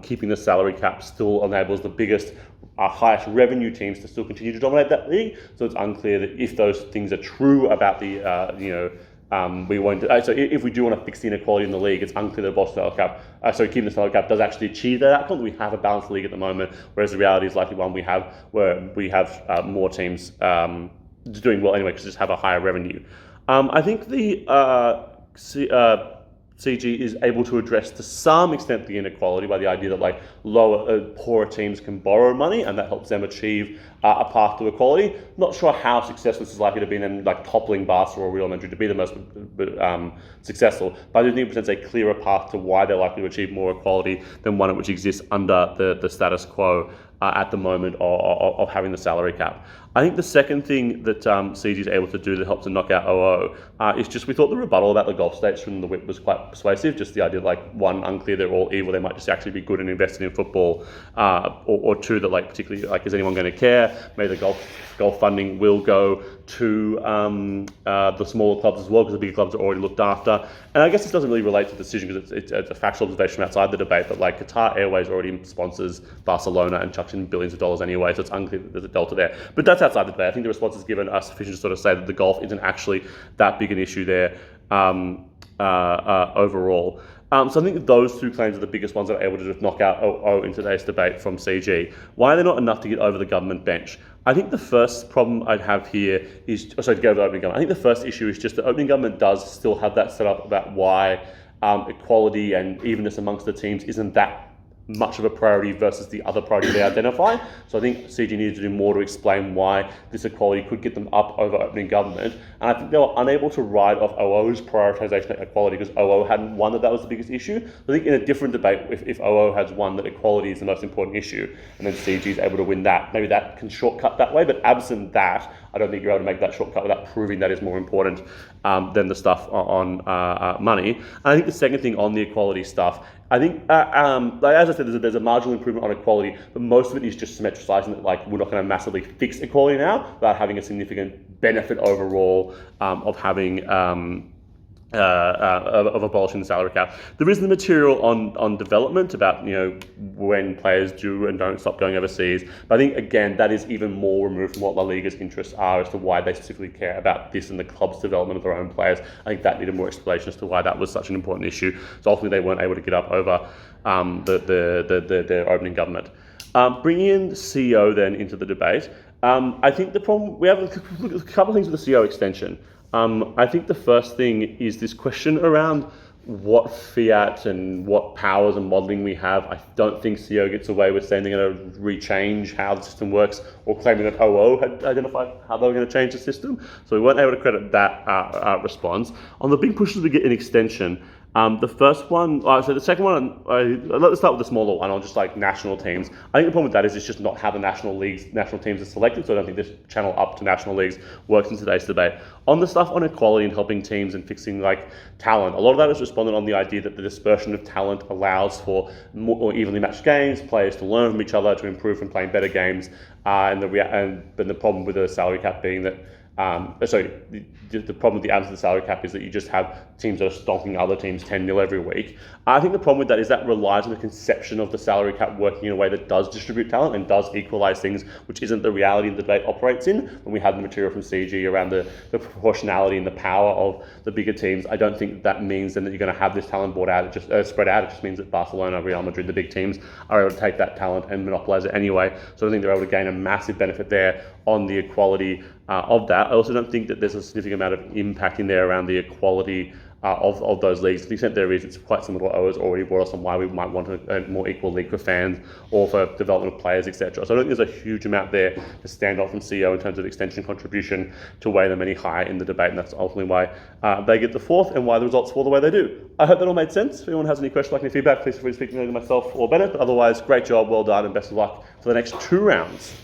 keeping the salary cap still enables the biggest highest revenue teams to still continue to dominate that league. So it's unclear that if those things are true about the, we won't. So if we do want to fix the inequality in the league, it's unclear that keeping the salary cap does actually achieve that outcome. We have a balanced league at the moment, whereas the reality is likely one we have where we have more teams doing well anyway because just have a higher revenue. I think the CG is able to address to some extent the inequality by the idea that like poorer teams can borrow money, and that helps them achieve a path to equality. Not sure how successful this is likely to be in them like toppling Barcelona or Real Madrid to be the most successful, but I do think it presents a clearer path to why they're likely to achieve more equality than one which exists under the status quo at the moment of having the salary cap. I think the second thing that CG is able to do that helps to knock out OO is just, we thought the rebuttal about the Gulf states from the whip was quite persuasive. Just the idea that, like, one, unclear they're all evil, they might just actually be good and invested in football, or two, that like particularly like, is anyone going to care? Maybe the Gulf funding will go to the smaller clubs as well, because the bigger clubs are already looked after. And I guess this doesn't really relate to the decision because it's a factual observation from outside the debate, but like Qatar Airways already sponsors Barcelona and chucks in billions of dollars anyway, so it's unclear that there's a delta there. But that's outside the debate. I think the response is given us sufficient to sort of say that the Gulf isn't actually that big an issue there overall. So I think those two claims are the biggest ones that are able to just knock out OO in today's debate from CG. Why are they not enough to get over the government bench? I think the first problem I'd have here is, to go to the opening government, I think the first issue is just that opening government does still have that set up about why equality and evenness amongst the teams isn't that much of a priority versus the other priority they identify. So I think CG needed to do more to explain why this equality could get them up over opening government. And I think they were unable to ride off OO's prioritisation of equality because OO hadn't won that was the biggest issue. I think in a different debate, if OO has won that equality is the most important issue, and then CG is able to win that, maybe that can shortcut that way. But absent that, I don't think you're able to make that shortcut without proving that is more important than the stuff on money. And I think the second thing on the equality stuff, I think, like as I said, there's a marginal improvement on equality, but most of it is just symmetricizing that, like, we're not going to massively fix equality now without having a significant benefit overall of having of abolishing the salary cap. There is the material on development about, when players do and don't stop going overseas. But I think, again, that is even more removed from what La Liga's interests are as to why they specifically care about this and the club's development of their own players. I think that needed more explanation as to why that was such an important issue. So ultimately they weren't able to get up over the opening government. Bringing in the CEO then into the debate, I think the problem, we have a couple of things with the CEO extension. I think the first thing is this question around what fiat and what powers and modelling we have. I don't think CEO gets away with saying they're going to rechange how the system works or claiming that OO had identified how they were going to change the system. So we weren't able to credit that response. On the big pushes we get in extension, the first one, so the second one, let's start with the smaller one on just like national teams. I think the problem with that is it's just not how the national teams are selected, so I don't think this channel up to national leagues works in today's debate. On the stuff on equality and helping teams and fixing like talent, a lot of that is responded on the idea that the dispersion of talent allows for more evenly matched games, players to learn from each other, to improve from playing better games, but the problem with the salary cap being that the problem with the absence of the salary cap is that you just have teams that are stonking other teams 10-0 every week. I think the problem with that is that relies on the conception of the salary cap working in a way that does distribute talent and does equalise things, which isn't the reality the debate operates in. When we have the material from CG around the proportionality and the power of the bigger teams, I don't think that means then that you're going to have this talent spread out. It just means that Barcelona, Real Madrid, the big teams, are able to take that talent and monopolise it anyway. So I think they're able to gain a massive benefit there on the equality of that. I also don't think that there's a significant amount of impact in there around the equality of those leagues. To the extent there is, it's quite similar to what O's already brought us on why we might want a more equal league for fans or for development of players, etc. So I don't think there's a huge amount there to stand off from CEO in terms of extension contribution to weigh them any higher in the debate, and that's ultimately why they get the fourth and why the results fall the way they do. I hope that all made sense. If anyone has any questions, like any feedback, please feel free to speak to me, myself or Bennett. But otherwise, great job, well done, and best of luck for the next 2 rounds.